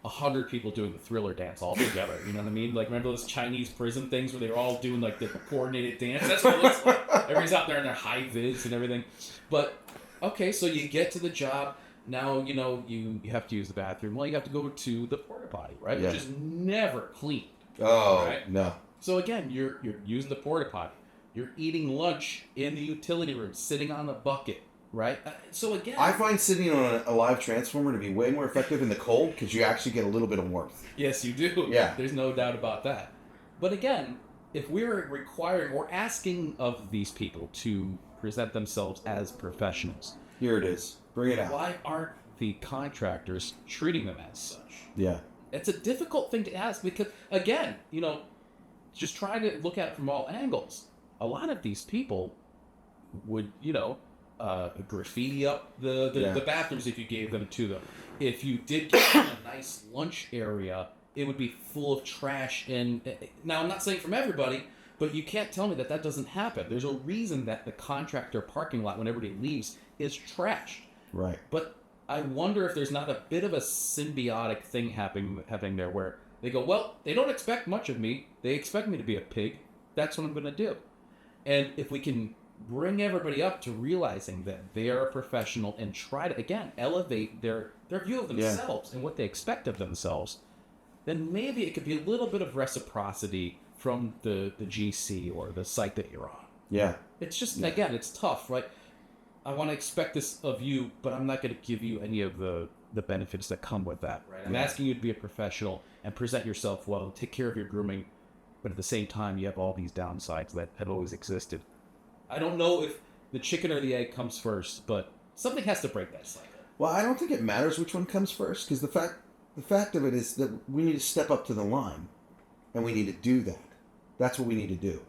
100 people doing the Thriller dance all together. You know what I mean? Like, remember those Chinese prison things where they're all doing like the coordinated dance? That's what it looks like. Everybody's out there in their high vis and everything. But okay, so you get to the job. Now you have to use the bathroom. Well, you have to go to the porta potty, right? Yeah. Which is never clean. Oh, right? No. So again, you're using the porta potty. You're eating lunch in the utility room, sitting on the bucket, right? So again, I find sitting on a live transformer to be way more effective in the cold, because you actually get a little bit of warmth. Yes, you do. Yeah. There's no doubt about that. But again, if we're requiring or asking of these people to present themselves as professionals, here it is. Bring it out. Why aren't the contractors treating them as such? Yeah. It's a difficult thing to ask, because again, just try to look at it from all angles. A lot of these people would, graffiti up the bathrooms if you gave them to them. If you did give them a nice lunch area, it would be full of trash. And now, I'm not saying from everybody, but you can't tell me that doesn't happen. There's a reason that the contractor parking lot, when everybody leaves, is trashed. Right. But I wonder if there's not a bit of a symbiotic thing happening there, where they go, well, they don't expect much of me. They expect me to be a pig. That's what I'm going to do. And if we can bring everybody up to realizing that they are a professional and try to, again, elevate their view of themselves and what they expect of themselves, then maybe it could be a little bit of reciprocity from the GC or the site that you're on. Yeah. It's just, again, it's tough, right? I want to expect this of you, but I'm not going to give you any of the the benefits that come with that. Right? I'm asking you to be a professional and present yourself well, take care of your grooming, but at the same time, you have all these downsides that have always existed. I don't know if the chicken or the egg comes first, but something has to break that cycle. Well, I don't think it matters which one comes first, because the fact of it is that we need to step up to the line, and we need to do that. That's what we need to do.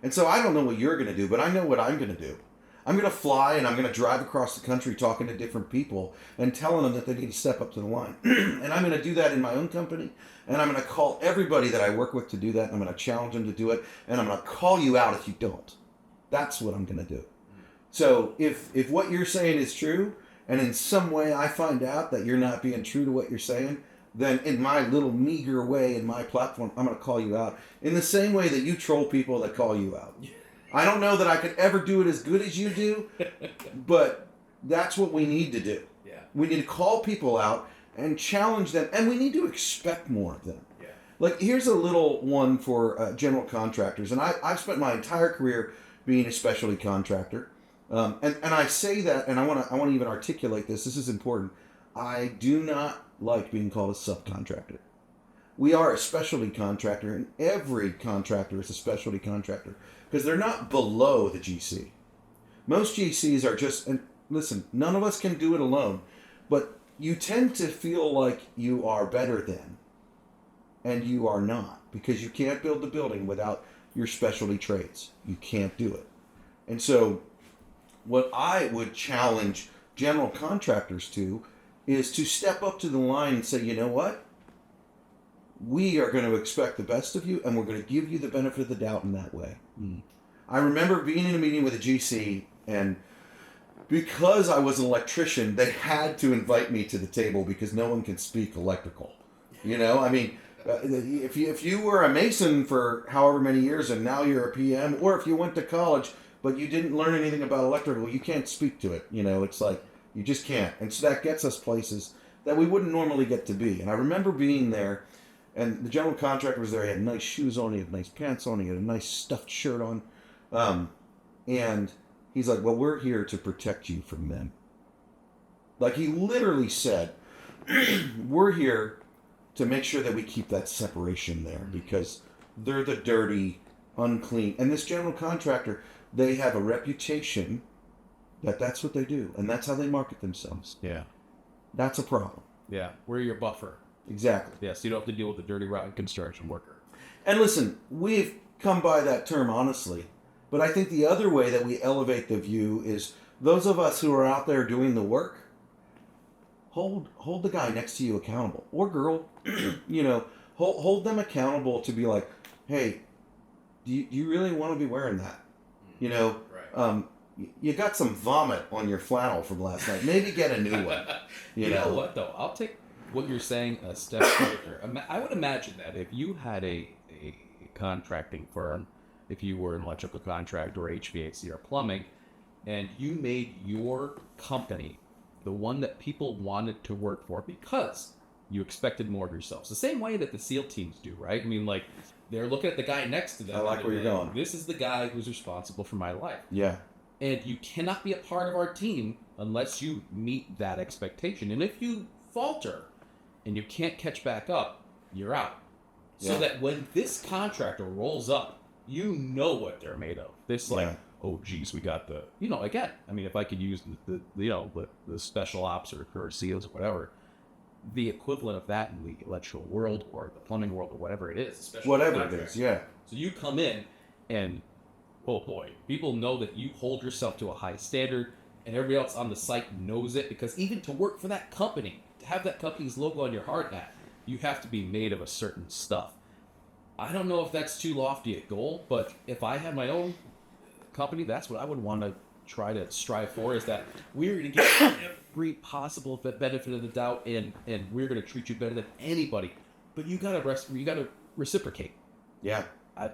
And so I don't know what you're going to do, but I know what I'm going to do. I'm going to fly and I'm going to drive across the country talking to different people and telling them that they need to step up to the line. And I'm going to do that in my own company. And I'm going to call everybody that I work with to do that. And I'm going to challenge them to do it. And I'm going to call you out if you don't. That's what I'm going to do. So if what you're saying is true, and in some way I find out that you're not being true to what you're saying, then in my little meager way in my platform, I'm going to call you out. In the same way that you troll people that call you out. I don't know that I could ever do it as good as you do, but that's what we need to do. Yeah. We need to call people out and challenge them, and we need to expect more of them. Yeah. Like, here's a little one for general contractors, and I've spent my entire career being a specialty contractor, and I say that, and I want to even articulate this. This is important. I do not like being called a subcontractor. We are a specialty contractor, and every contractor is a specialty contractor. Because they're not below the GC. Most GCs are just, and listen, none of us can do it alone, but you tend to feel like you are better than, and you are not, because you can't build the building without your specialty trades. You can't do it. And so what I would challenge general contractors to is to step up to the line and say, you know what? We are going to expect the best of you, and we're going to give you the benefit of the doubt in that way. I remember being in a meeting with a GC, and because I was an electrician, they had to invite me to the table because no one can speak electrical. You know, I mean, if you were a mason for however many years and now you're a PM, or if you went to college but you didn't learn anything about electrical, you can't speak to it. You know, it's like you just can't. And so that gets us places that we wouldn't normally get to be. And I remember being there. And the general contractor was there. He had nice shoes on. He had nice pants on. He had a nice stuffed shirt on. And he's like, well, we're here to protect you from them. Like, he literally said, we're here to make sure that we keep that separation there because they're the dirty, unclean. And this general contractor, they have a reputation that that's what they do. And that's how they market themselves. Yeah. That's a problem. Yeah. We're your buffer. Exactly. Yes, you don't have to deal with the dirty, rotten construction worker. And listen, we've come by that term honestly, but I think the other way that we elevate the view is those of us who are out there doing the work, hold the guy next to you accountable, or girl, you know, hold them accountable to be like, hey, do you really want to be wearing that? You know, right. You got some vomit on your flannel from last night. Maybe get a new one. You know what though? I'll take what you're saying a step further. I would imagine that if you had a contracting firm, if you were an electrical contractor or HVAC or plumbing, and you made your company the one that people wanted to work for because you expected more of yourselves. The same way that the SEAL teams do, right? I mean, like, they're looking at the guy next to them. I like where you're going. This is the guy who's responsible for my life. Yeah. And you cannot be a part of our team unless you meet that expectation. And if you falter and you can't catch back up, you're out. So that when this contractor rolls up, you know what they're made of. This oh geez, we got the, you know, again, I mean, if I could use the you know, the special ops or SEALs or whatever, the equivalent of that in the electrical world or the plumbing world or whatever it is. Whatever it is, yeah. So you come in and, oh boy, people know that you hold yourself to a high standard and everybody else on the site knows it, because even to work for that company, to have that company's logo on your hard hat, you have to be made of a certain stuff. I don't know if that's too lofty a goal, but if I had my own company, that's what I would want to try to strive for, is that we're going to get every possible benefit of the doubt, and we're going to treat you better than anybody. But you got to reciprocate. Yeah. I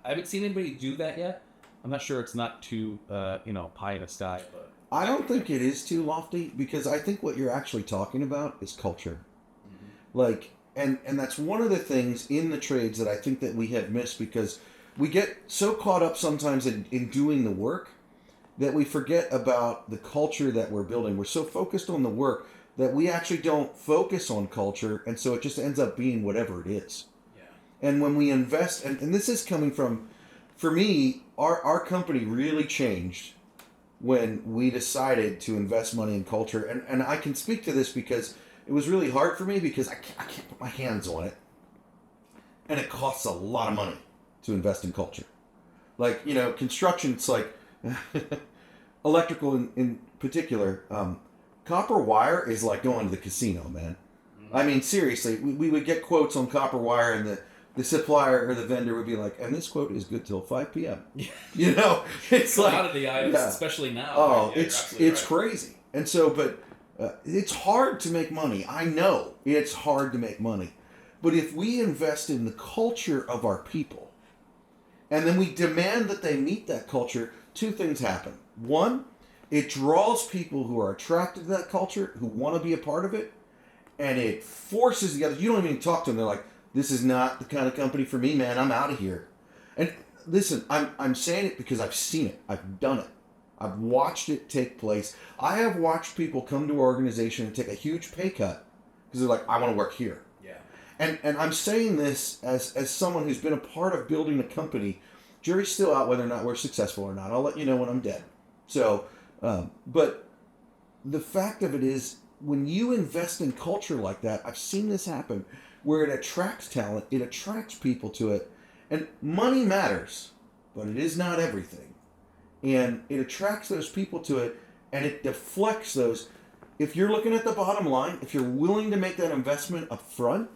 haven't seen anybody do that yet. I'm not sure it's not too pie in the sky. But I don't think it is too lofty, because I think what you're actually talking about is culture. Mm-hmm. Like, and that's one of the things in the trades that I think that we have missed, because we get so caught up sometimes in doing the work that we forget about the culture that we're building. We're so focused on the work that we actually don't focus on culture, and so it just ends up being whatever it is. Yeah. And when we invest, and this is coming from, for me, our company really changed when we decided to invest money in culture. And I can speak to this because it was really hard for me because I can't put my hands on it. And it costs a lot of money to invest in culture. Like, you know, construction, it's like electrical in particular. Copper wire is like going to the casino, man. I mean, seriously, we would get quotes on copper wire, and the supplier or the vendor would be like, and this quote is good till 5 p.m. You know, it's like, out of the items, yeah. especially now. Oh, Yeah, it's crazy. And so, but it's hard to make money. I know it's hard to make money. But if we invest in the culture of our people, and then we demand that they meet that culture, two things happen. One, it draws people who are attracted to that culture, who want to be a part of it, and it forces the others. You don't even talk to them. They're like, this is not the kind of company for me, man. I'm out of here. And listen, I'm saying it because I've seen it. I've done it. I've watched it take place. I have watched people come to our organization and take a huge pay cut because they're like, I want to work here. Yeah. And I'm saying this as someone who's been a part of building a company. Jury's still out whether or not we're successful or not. I'll let you know when I'm dead. So, but the fact of it is, when you invest in culture like that, I've seen this happen, where it attracts talent, it attracts people to it, and money matters, but it is not everything. And it attracts those people to it, and it deflects those. If you're looking at the bottom line, if you're willing to make that investment up front,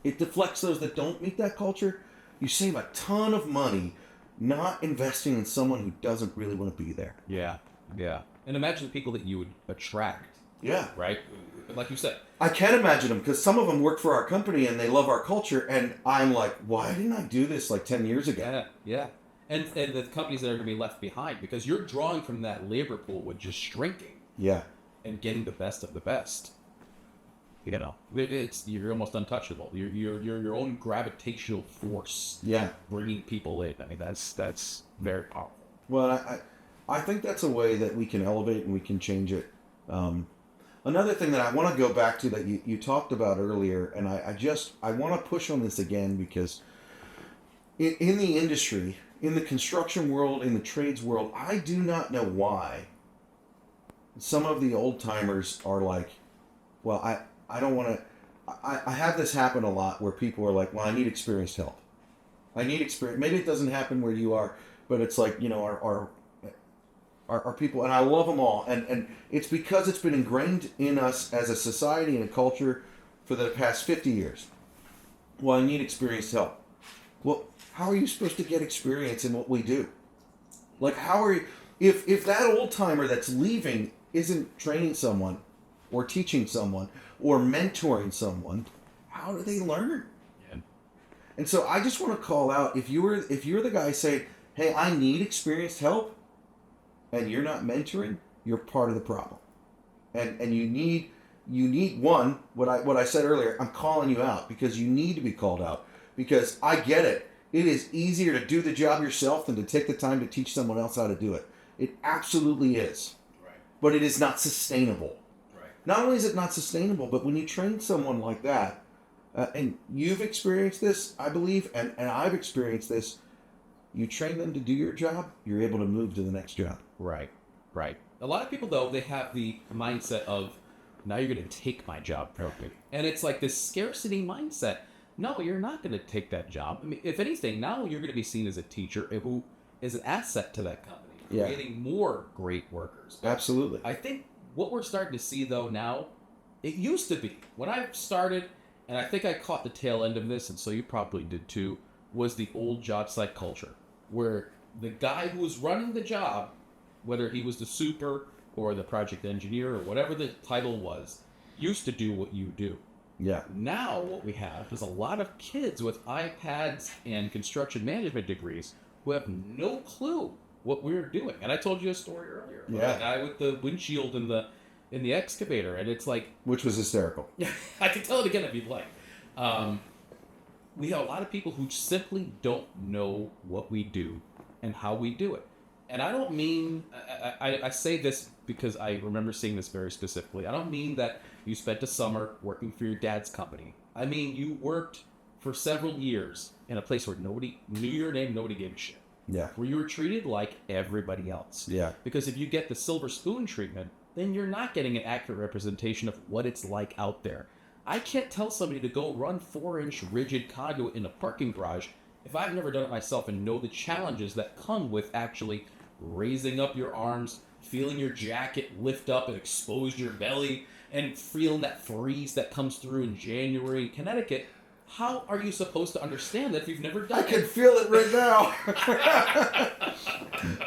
it deflects those that don't meet that culture. You save a ton of money not investing in someone who doesn't really want to be there. Yeah. Yeah. And imagine the people that you would attract. Yeah. Right? Like you said. I can imagine them, because some of them work for our company and they love our culture, and I'm like, why didn't I do this like 10 years ago? Yeah. Yeah. And the companies that are going to be left behind, because you're drawing from that labor pool with just shrinking. Yeah. And getting the best of the best. You know, you're almost untouchable. You're your own gravitational force. Yeah. Bringing people in. I mean, that's very powerful. Well, I think that's a way that we can elevate and we can change it. Another thing that I want to go back to that you talked about earlier, and I want to push on this again, because in the industry, in the construction world, in the trades world, I do not know why some of the old timers are like, well, I don't want to. I have this happen a lot where people are like, well, I need experienced help. I need experience. Maybe it doesn't happen where you are, but it's like, you know, our people, and I love them all, and it's because it's been ingrained in us as a society and a culture for the past 50 years. Well, I need experienced help. Well, how are you supposed to get experience in what we do? Like, how are you, if that old timer that's leaving isn't training someone or teaching someone or mentoring someone, how do they learn? Yeah. And so I just want to call out, if you're the guy saying, hey, I need experienced help, and you're not mentoring, you're part of the problem. And you need one, what I said earlier, I'm calling you out because you need to be called out, because I get it. It is easier to do the job yourself than to take the time to teach someone else how to do it. It absolutely is. Right. But it is not sustainable. Right. Not only is it not sustainable, but when you train someone like that, and you've experienced this, I believe, and I've experienced this, you train them to do your job, you're able to move to the next job. Right. Right. A lot of people, though, they have the mindset of, now you're going to take my job from me. And it's like this scarcity mindset. No, you're not going to take that job. I mean, if anything, now you're going to be seen as a teacher who is an asset to that company, Yeah. creating more great workers. Absolutely. I think what we're starting to see, though, now, it used to be, when I started, and I think I caught the tail end of this, and so you probably did too, was the old job site culture, where the guy who was running the job, whether he was the super or the project engineer or whatever the title was, used to do what you do. Yeah. Now what we have is a lot of kids with iPads and construction management degrees who have no clue what we're doing. And I told you a story earlier about Yeah. the guy with the windshield in the excavator, and it's like, Which was hysterical. I can tell it again if you'd like. We have a lot of people who simply don't know what we do and how we do it. And I don't mean, I say this because I remember seeing this very specifically. I don't mean that you spent a summer working for your dad's company. I mean, you worked for several years in a place where nobody knew your name, nobody gave a shit. Yeah. Where you were treated like everybody else. Yeah. Because if you get the silver spoon treatment, then you're not getting an accurate representation of what it's like out there. I can't tell somebody to go run 4-inch rigid conduit in a parking garage if I've never done it myself and know the challenges that come with actually raising up your arms, feeling your jacket lift up and expose your belly, and feeling that freeze that comes through in January in Connecticut. How are you supposed to understand that if you've never done I it? can feel it right now.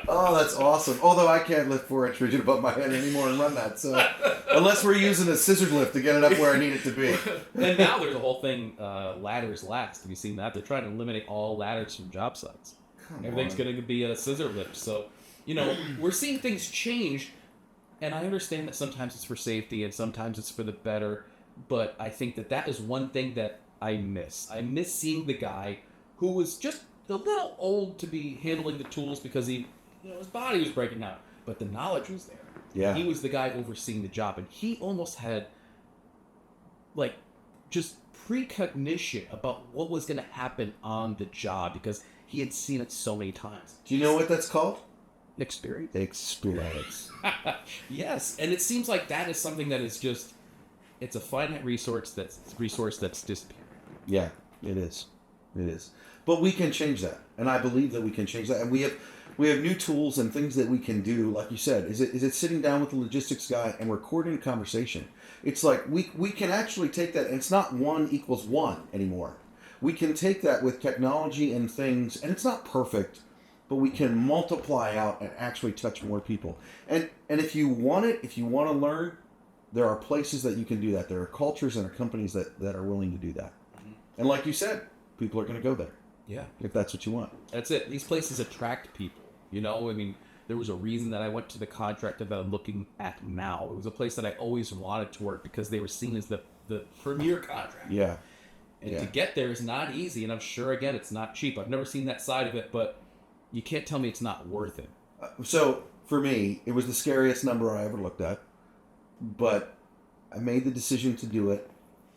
Oh, that's awesome. Although I can't lift 4-inch rigid above my head anymore and run that. So unless we're using a scissor lift to get it up where I need it to be. And now there's a whole thing, ladders last. Have you seen that? They're trying to eliminate all ladders from job sites. Everything's going to be a scissor lift. So, we're seeing things change. And I understand that sometimes it's for safety and sometimes it's for the better. But I think that is one thing that I miss. I miss seeing the guy who was just a little old to be handling the tools because his body was breaking down, but the knowledge was there. Yeah. He was the guy overseeing the job, and he almost had just precognition about what was going to happen on the job because he had seen it so many times. Do you know what that's called? Experience. Experience. Yes, and it seems like that is something that is just, it's a finite resource that's disappearing. Yeah, it is. It is. But we can change that, and I believe that we can change that. And we have new tools and things that we can do. Like you said, is it sitting down with the logistics guy and recording a conversation? It's like we can actually take that, and it's not 1 = 1 anymore. We can take that with technology and things, and it's not perfect, but we can multiply out and actually touch more people. And if you want it, if you want to learn, there are places that you can do that. There are cultures and companies that are willing to do that. And like you said, people are going to go there. Yeah. If that's what you want. That's it. These places attract people. There was a reason that I went to the contractor that I'm looking at now. It was a place that I always wanted to work because they were seen as the premier contractor. Yeah. And to get there is not easy. And I'm sure, again, it's not cheap. I've never seen that side of it, but you can't tell me it's not worth it. So for me, it was the scariest number I ever looked at. But I made the decision to do it.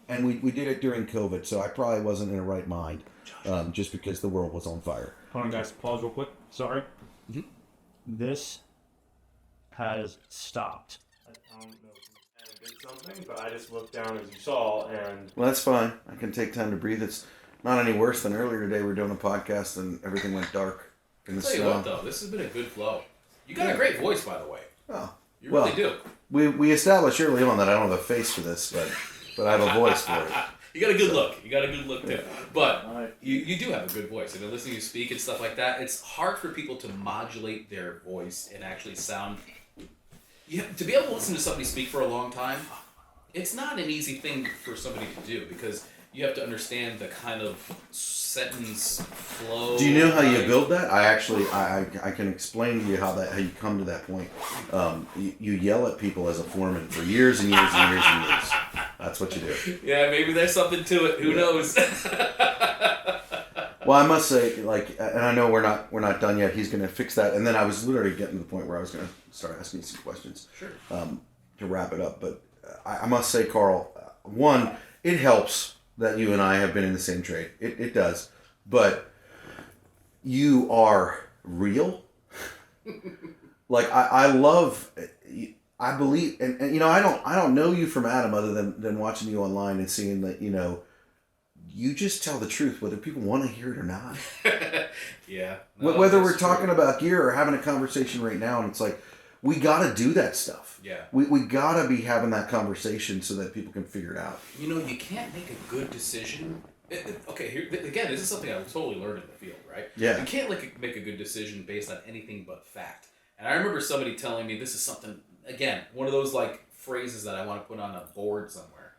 And we did it during COVID, so I probably wasn't in the right mind, just because the world was on fire. Hold on, guys. Pause real quick. Sorry. Mm-hmm. This has stopped. I don't know if you did something, but I just looked down as you saw, and... Well, that's fine. I can take time to breathe. It's not any worse than earlier today. We were doing a podcast, and everything went dark in the I'll tell you snow. what, though, this has been a good flow. You got a great voice, by the way. Oh, You really do. We established early on that I don't have a face for this, but I have a voice for it. You got a good look. You got a good look, too. But Alright. you do have a good voice. Listening to you speak and stuff like that, it's hard for people to modulate their voice and actually sound... to be able to listen to somebody speak for a long time, it's not an easy thing for somebody to do because you have to understand the kind of sentence flow. Do you know how you build that? I can explain to you how you come to that point. You yell at people as a foreman for years and years and years and years. That's what you do. Yeah, maybe there's something to it. Who knows? Well, I must say, and I know we're not done yet. He's going to fix that, and then I was literally getting to the point where I was going to start asking you some questions. Sure. To wrap it up, but I must say, Carl, one, it helps that you and I have been in the same trade. It does, but you are real. I love. I believe, and I don't know you from Adam other than watching you online and seeing that you just tell the truth whether people want to hear it or not. Yeah. Whether we're talking about gear or having a conversation right now, and it's like we got to do that stuff. Yeah. We got to be having that conversation so that people can figure it out. You can't make a good decision. Okay, here again, this is something I've totally learned in the field, right? Yeah. You can't make a good decision based on anything but fact. And I remember somebody telling me this is something, again, one of those phrases that I want to put on a board somewhere.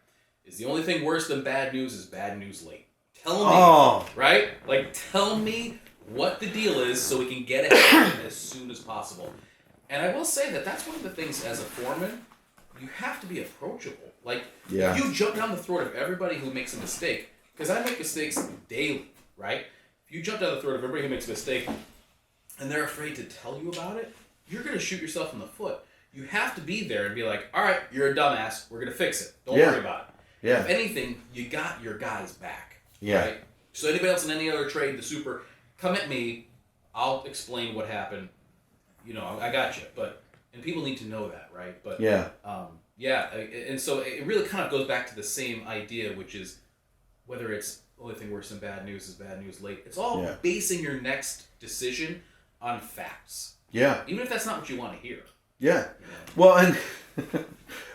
Is the only thing worse than bad news is bad news late. Tell me, right? Tell me what the deal is so we can get ahead as soon as possible. And I will say that's one of the things as a foreman, you have to be approachable. Yeah. If you jump down the throat of everybody who makes a mistake, because I make mistakes daily, right? If you jump down the throat of everybody who makes a mistake, and they're afraid to tell you about it, you're going to shoot yourself in the foot. You have to be there and be like, all right, you're a dumbass. We're going to fix it. Don't worry about it. Yeah. If anything, you got your guys back. Yeah. Right? So anybody else in any other trade, the super, come at me. I'll explain what happened. You know, I got you. And people need to know that, right? But Yeah. And so it really kind of goes back to the same idea, which is whether it's only thing worse than bad news is bad news late. It's all basing your next decision on facts. Yeah. Even if that's not what you want to hear. Yeah. You know? Well, and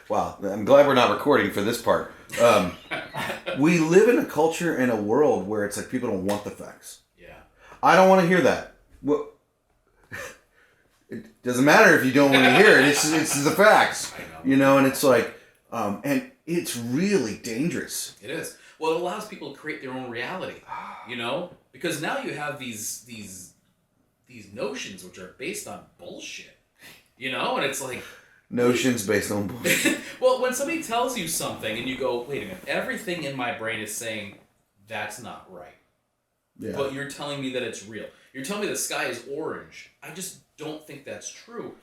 wow, I'm glad we're not recording for this part. We live in a culture and a world where it's like people don't want the facts. Yeah. I don't want to hear that. Well, it doesn't matter if you don't want to hear it. It's the facts. I know. You know, and it's like, and it's really dangerous. It is. Well, it allows people to create their own reality. You know, because now you have these notions which are based on bullshit. You know, and it's like Notions based on bullshit. well, when somebody tells you something and you go, wait a minute, everything in my brain is saying that's not right. Yeah. But you're telling me that it's real. You're telling me the sky is orange. I just don't think that's true.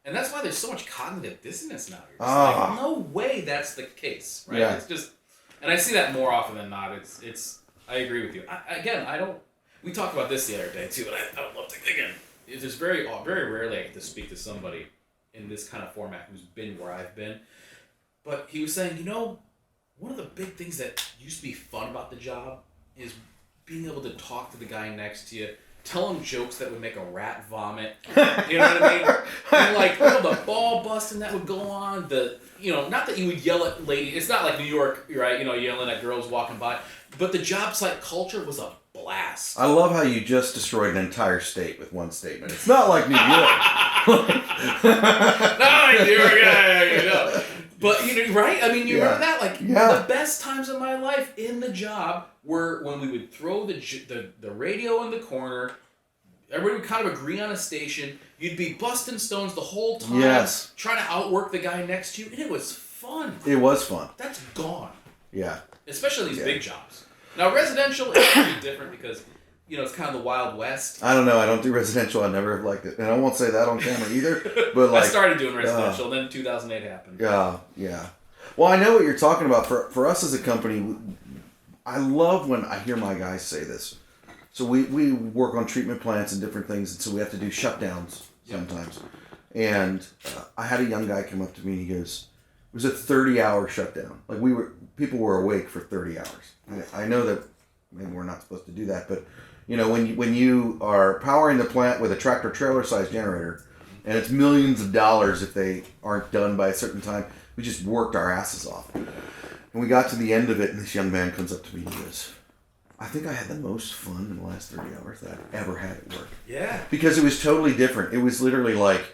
And that's why there's so much cognitive dissonance now. You're just like, no way that's the case, right? Yeah. It's just, and I see that more often than not. It's. I agree with you. I don't. We talked about this the other day too, and I would love to again. It's just very rarely I get to speak to somebody in this kind of format who's been where I've been. But he was saying, you know, one of the big things that used to be fun about the job is being able to talk to the guy next to you, tell him jokes that would make a rat vomit. You know what I mean? And like, you know, the ball busting that would go on. Not that you would yell at ladies. It's not like New York, right? You know, yelling at girls walking by. But the job site culture was a blast. I love how you just destroyed an entire state with one statement. It's not like New York. Not like New York, yeah. But you know, right? I mean, you remember that? Like the best times of my life in the job were when we would throw the radio in the corner. Everybody would kind of agree on a station. You'd be busting stones the whole time, trying to outwork the guy next to you, and it was fun. It was fun. That's gone. Yeah. Especially these big jobs. Now, residential is pretty different because, you know, it's kind of the Wild West. I don't know. I don't do residential. I never have liked it. And I won't say that on camera either. But like, I started doing residential, then 2008 happened. Yeah. Well, I know what you're talking about. For us as a company, I love when I hear my guys say this. So we work on treatment plants and different things, and so we have to do shutdowns sometimes. And I had a young guy come up to me and he goes, it was a 30-hour shutdown. Like people were awake for 30 hours. I know that maybe we're not supposed to do that, but you know, when you are powering the plant with a tractor trailer sized generator, and it's millions of dollars if they aren't done by a certain time, we just worked our asses off. And we got to the end of it, and this young man comes up to me and he goes, I think I had the most fun in the last 30 hours that I've ever had at work. Yeah. Because it was totally different. It was literally like,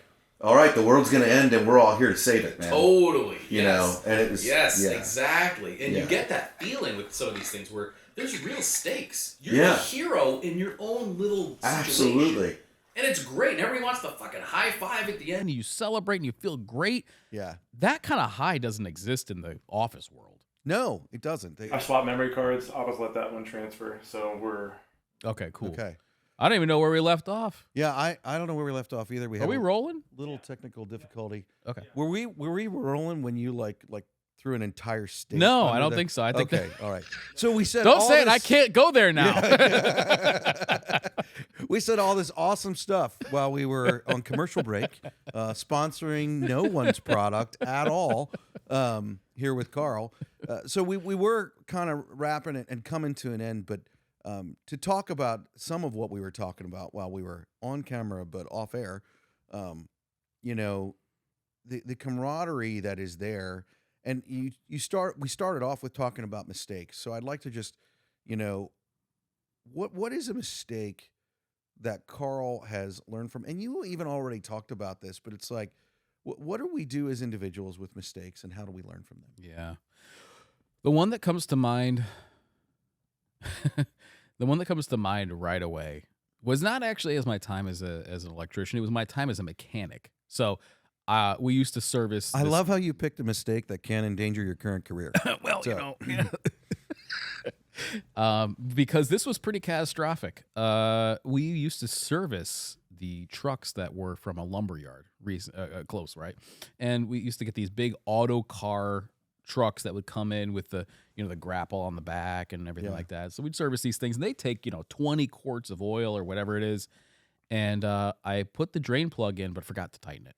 all right, the world's going to end and we're all here to save it, man. Totally. You know, and it was... Yes, exactly. And you get that feeling with some of these things where there's real stakes. You're the hero in your own little situation. Absolutely. And it's great. And everybody wants the fucking high five at the end. And you celebrate and you feel great. Yeah. That kind of high doesn't exist in the office world. No, it doesn't. I swapped memory cards. I always let that one transfer. So we're... Okay, cool. Okay. I don't even know where we left off. Yeah, I don't know where we left off either. Are we rolling? Little technical difficulty. Okay. Were we rolling when you like through an entire state? No, I don't think so. I think okay, all right. So we said don't all say it. this- I can't go there now. We said all this awesome stuff while we were on commercial break, sponsoring no one's product at all here with Carl. So we were kind of wrapping it and coming to an end, but to talk about some of what we were talking about while we were on camera but off air, you know, the camaraderie that is there, and we started off with talking about mistakes. So I'd like to just, you know, what is a mistake that Carl has learned from, and you even already talked about this, but it's like, what do we do as individuals with mistakes, and how do we learn from them? Yeah. The one that comes to mind, right away was not actually as my time as an electrician. It was my time as a mechanic. So we used to service. I love how you picked a mistake that can endanger your current career. Well, So- you know. Because this was pretty catastrophic. We used to service the trucks that were from a lumber yard close, right? And we used to get these big auto car trucks that would come in with the the grapple on the back and everything like that. So we'd service these things, and they take 20 quarts of oil or whatever it is. And I put the drain plug in, but forgot to tighten it.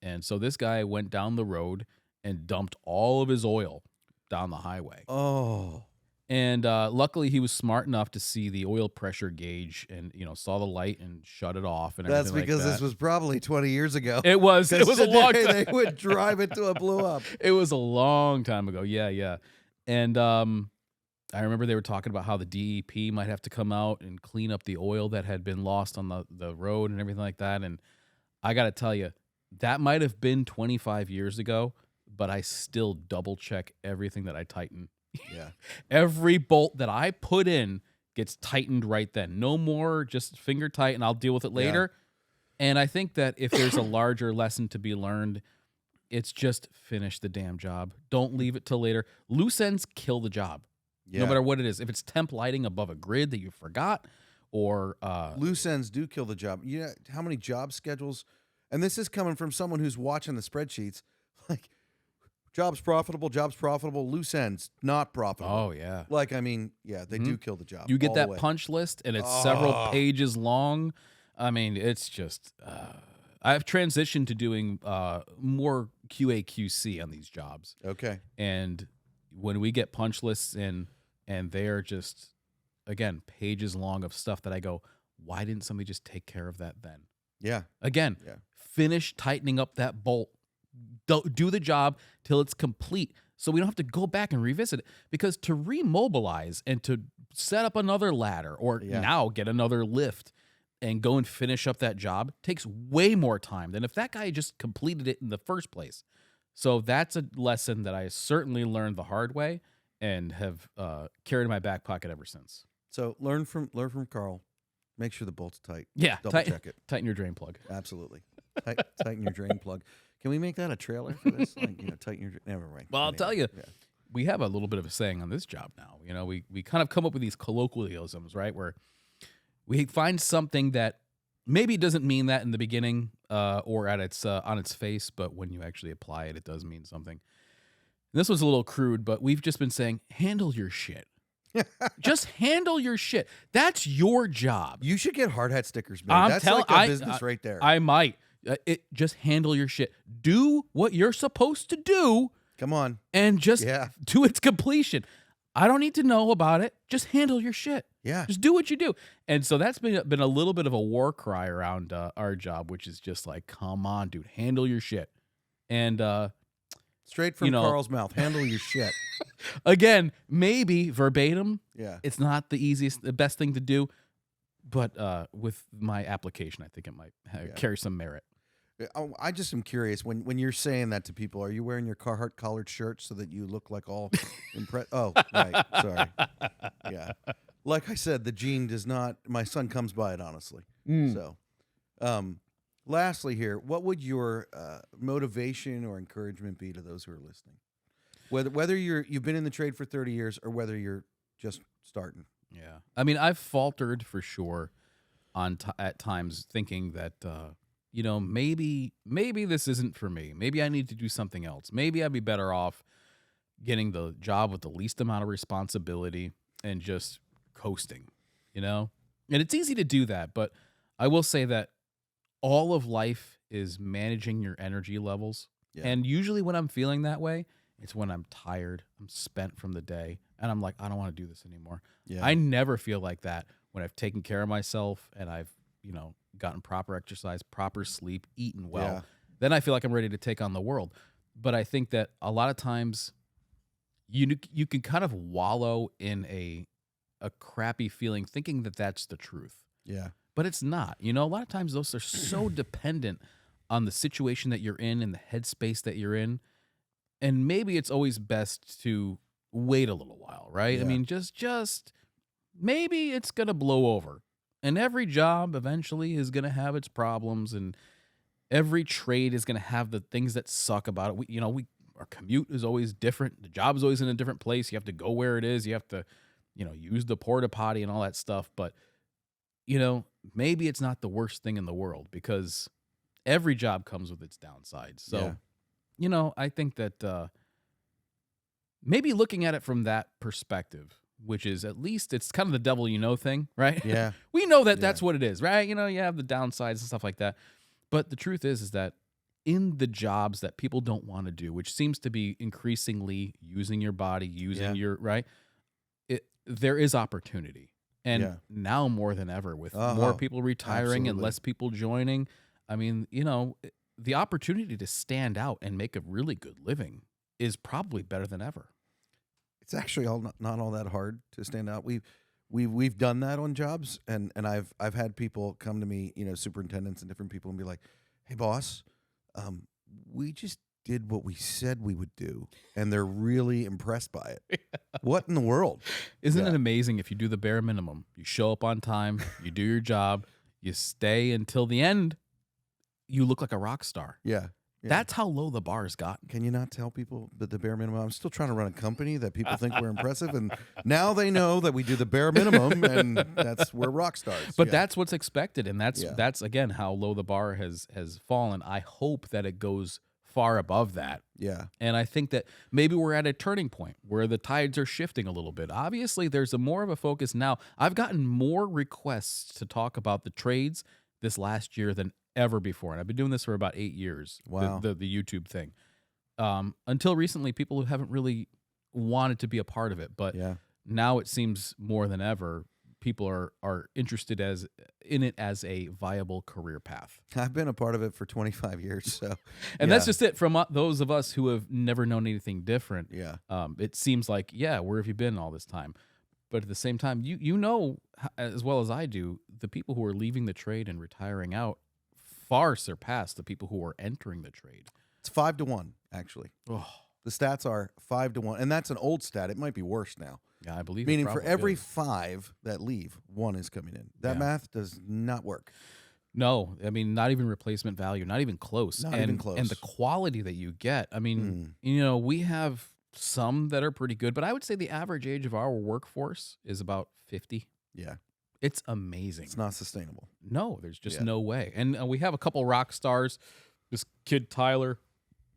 And so this guy went down the road and dumped all of his oil down the highway. Oh. And luckily, he was smart enough to see the oil pressure gauge and saw the light and shut it off. And That's everything because like this that. was probably 20 years ago. It was a long time. They would drive it till it blew up. It was a long time ago. Yeah. And I remember they were talking about how the DEP might have to come out and clean up the oil that had been lost on the road and everything like that. And I got to tell you, that might have been 25 years ago, but I still double check everything that I tighten. Yeah. Every bolt that I put in gets tightened right then. No more just finger tight and I'll deal with it later. And I think that if there's a larger lesson to be learned, it's just finish the damn job. Don't leave it till later. Loose ends kill the job. Yeah. No matter what it is. If it's temp lighting above a grid that you forgot, or loose ends do kill the job. You know how many job schedules, and this is coming from someone who's watching the spreadsheets, like jobs profitable, loose ends not profitable. oh yeah. Like, I mean, yeah, they do kill the job. You get all that the way. punch list and it's several pages long. I mean, it's just I've transitioned to doing more QA QC on these jobs. Okay. And when we get punch lists in and they're just, again, pages long of stuff that I go, why didn't somebody just take care of that then? Yeah. Again, finish tightening up that bolt. Do the job till it's complete so we don't have to go back and revisit it. Because to remobilize and to set up another ladder or now get another lift and go and finish up that job takes way more time than if that guy just completed it in the first place. So that's a lesson that I certainly learned the hard way and have carried in my back pocket ever since. So learn from Carl. Make sure the bolt's tight. Yeah, Double check it. Tighten your drain plug. Absolutely. Tighten your drain plug. Can we make that a trailer for this? Like, tighten your. Never mind. Well, I'll tell you, we have a little bit of a saying on this job now. We kind of come up with these colloquialisms, right? Where we find something that maybe doesn't mean that in the beginning or at its on its face, but when you actually apply it, it does mean something. And this was a little crude, but we've just been saying, handle your shit. Just handle your shit. That's your job. You should get hard hat stickers made. That's like a business right there. I might. Just handle your shit. Do what you're supposed to do. Come on. And just to its completion. I don't need to know about it. Just handle your shit. Yeah. Just do what you do. And so that's been a little bit of a war cry around our job, which is just like, come on, dude, handle your shit. And straight from Carl's mouth, handle your shit. Again, maybe verbatim. Yeah. It's not the best thing to do, but with my application, I think it might carry some merit. I just am curious, when you're saying that to people, are you wearing your Carhartt collared shirt so that you look like all impressed? Oh, right. Sorry. Yeah. Like I said, the gene does not, my son comes by it, honestly. So, lastly here, what would your motivation or encouragement be to those who are listening? Whether you've been in the trade for 30 years or whether you're just starting. Yeah. I mean, I've faltered for sure at times thinking that, maybe this isn't for me. Maybe I need to do something else. Maybe I'd be better off getting the job with the least amount of responsibility and just coasting, And it's easy to do that, but I will say that all of life is managing your energy levels. Yeah. And usually when I'm feeling that way, it's when I'm tired, I'm spent from the day, and I'm like, I don't want to do this anymore. Yeah. I never feel like that when I've taken care of myself and I've, gotten proper exercise, proper sleep, eaten well. Yeah. Then I feel like I'm ready to take on the world. But I think that a lot of times you can kind of wallow in a crappy feeling thinking that that's the truth. Yeah. But it's not. A lot of times those are so dependent on the situation that you're in and the headspace that you're in. And maybe it's always best to wait a little while, right? Yeah. I mean, just maybe it's going to blow over. And every job eventually is going to have its problems, and every trade is going to have the things that suck about it. Our commute is always different. The job is always in a different place. You have to go where it is. You have to, use the porta potty and all that stuff. But, maybe it's not the worst thing in the world, because every job comes with its downsides. So, I think that maybe looking at it from that perspective, which is at least it's kind of the devil thing, right? Yeah. We know that that's what it is, right? You have the downsides and stuff like that. But the truth is that in the jobs that people don't want to do, which seems to be increasingly using your body, using your, right? There is opportunity. And now more than ever, with more people retiring and less people joining, I mean, the opportunity to stand out and make a really good living is probably better than ever. It's actually not all that hard to stand out. We've done that on jobs, and I've had people come to me, superintendents and different people, and be like, "Hey, boss, we just did what we said we would do, and they're really impressed by it." What in the world? Isn't it amazing if you do the bare minimum? You show up on time, you do your job, you stay until the end, you look like a rock star. Yeah. That's how low the bar has gotten. Can you not tell people that the bare minimum? I'm still trying to run a company that people think we're impressive, and now they know that we do the bare minimum, and we're rock stars. But that's what's expected, and that's again how low the bar has fallen. I hope that it goes far above that. Yeah. And I think that maybe we're at a turning point where the tides are shifting a little bit. Obviously, there's more of a focus now. I've gotten more requests to talk about the trades this last year than ever before, and I've been doing this for about 8 years. Wow. The YouTube thing. Until recently, people who haven't really wanted to be a part of it, but now it seems more than ever people are interested in it as a viable career path. I've been a part of it for 25 years, so and that's just it. From those of us who have never known anything different, it seems like, where have you been all this time? But at the same time, you know as well as I do, the people who are leaving the trade and retiring out far surpass the people who are entering the trade. It's 5-1, actually. Oh. The stats are 5-1, and that's an old stat. It might be worse now. Yeah, I believe. Meaning for every 5 that leave, 1 is coming in. That math does not work. No, I mean, not even replacement value, not even close. Not even close. And the quality that you get. I mean, we have some that are pretty good, but I would say the average age of our workforce is about 50. Yeah. It's amazing. It's not sustainable. No, there's just no way. And we have a couple rock stars. This kid Tyler,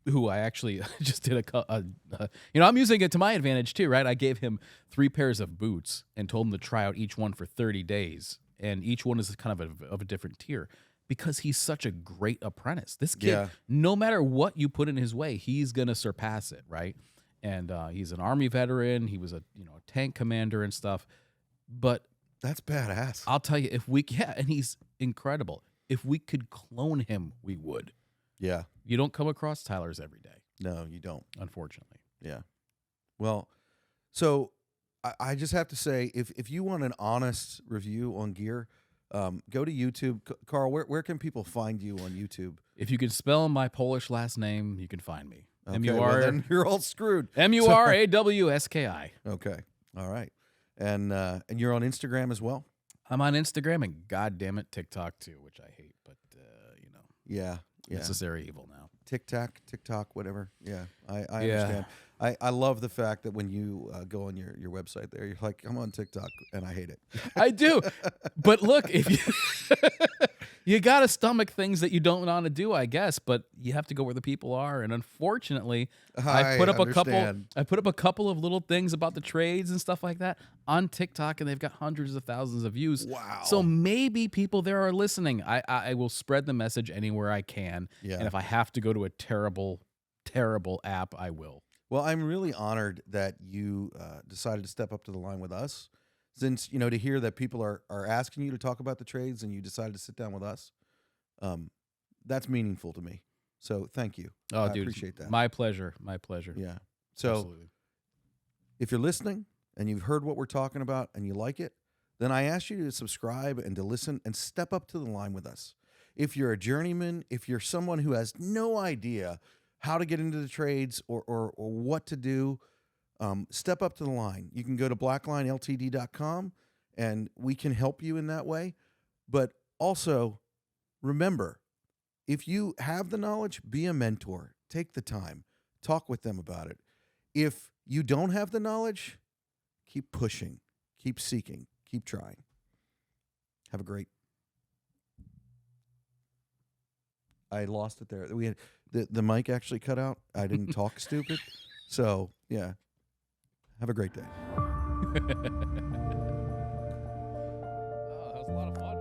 who I actually just did I'm using it to my advantage too, right? I gave him 3 pairs of boots and told him to try out each one for 30 days. And each one is kind of a different tier, because he's such a great apprentice. This kid, no matter what you put in his way, he's going to surpass it, right? And he's an Army veteran. He was a tank commander and stuff. But that's badass. I'll tell you, and he's incredible. If we could clone him, we would. Yeah. You don't come across Tylers every day. No, you don't. Unfortunately. Yeah. Well, so I just have to say, if you want an honest review on gear, go to YouTube. Carl, where can people find you on YouTube? If you can spell my Polish last name, you can find me. Okay, well, then you're all screwed. Murawski. Okay. All right. And you're on Instagram as well? I'm on Instagram and goddammit TikTok too, which I hate, but Yeah. necessary evil now. TikTok, whatever. Yeah, I understand. I love the fact that when you go on your website there, you're like, I'm on TikTok, and I hate it. I do. But look, if you got to stomach things that you don't want to do, I guess, but you have to go where the people are. And unfortunately, I put up a couple of little things about the trades and stuff like that on TikTok, and they've got hundreds of thousands of views. Wow. So maybe people there are listening. I will spread the message anywhere I can. Yeah. And if I have to go to a terrible, terrible app, I will. Well, I'm really honored that you decided to step up to the line with us. Since, to hear that people are asking you to talk about the trades and you decided to sit down with us, that's meaningful to me. So thank you. Oh, I dude, appreciate that. My pleasure. My pleasure. Yeah. So Absolutely. if you're listening and you've heard what we're talking about and you like it, then I ask you to subscribe and to listen and step up to the line with us. If you're a journeyman, if you're someone who has no idea how to get into the trades or what to do, step up to the line. You can go to blacklineltd.com and we can help you in that way. But also, remember, if you have the knowledge, be a mentor. Take the time. Talk with them about it. If you don't have the knowledge, keep pushing, keep seeking, keep trying. Have a great I lost it there. We had the mic actually cut out. I didn't talk stupid. So yeah. Have a great day. Oh, that was a lot of fun.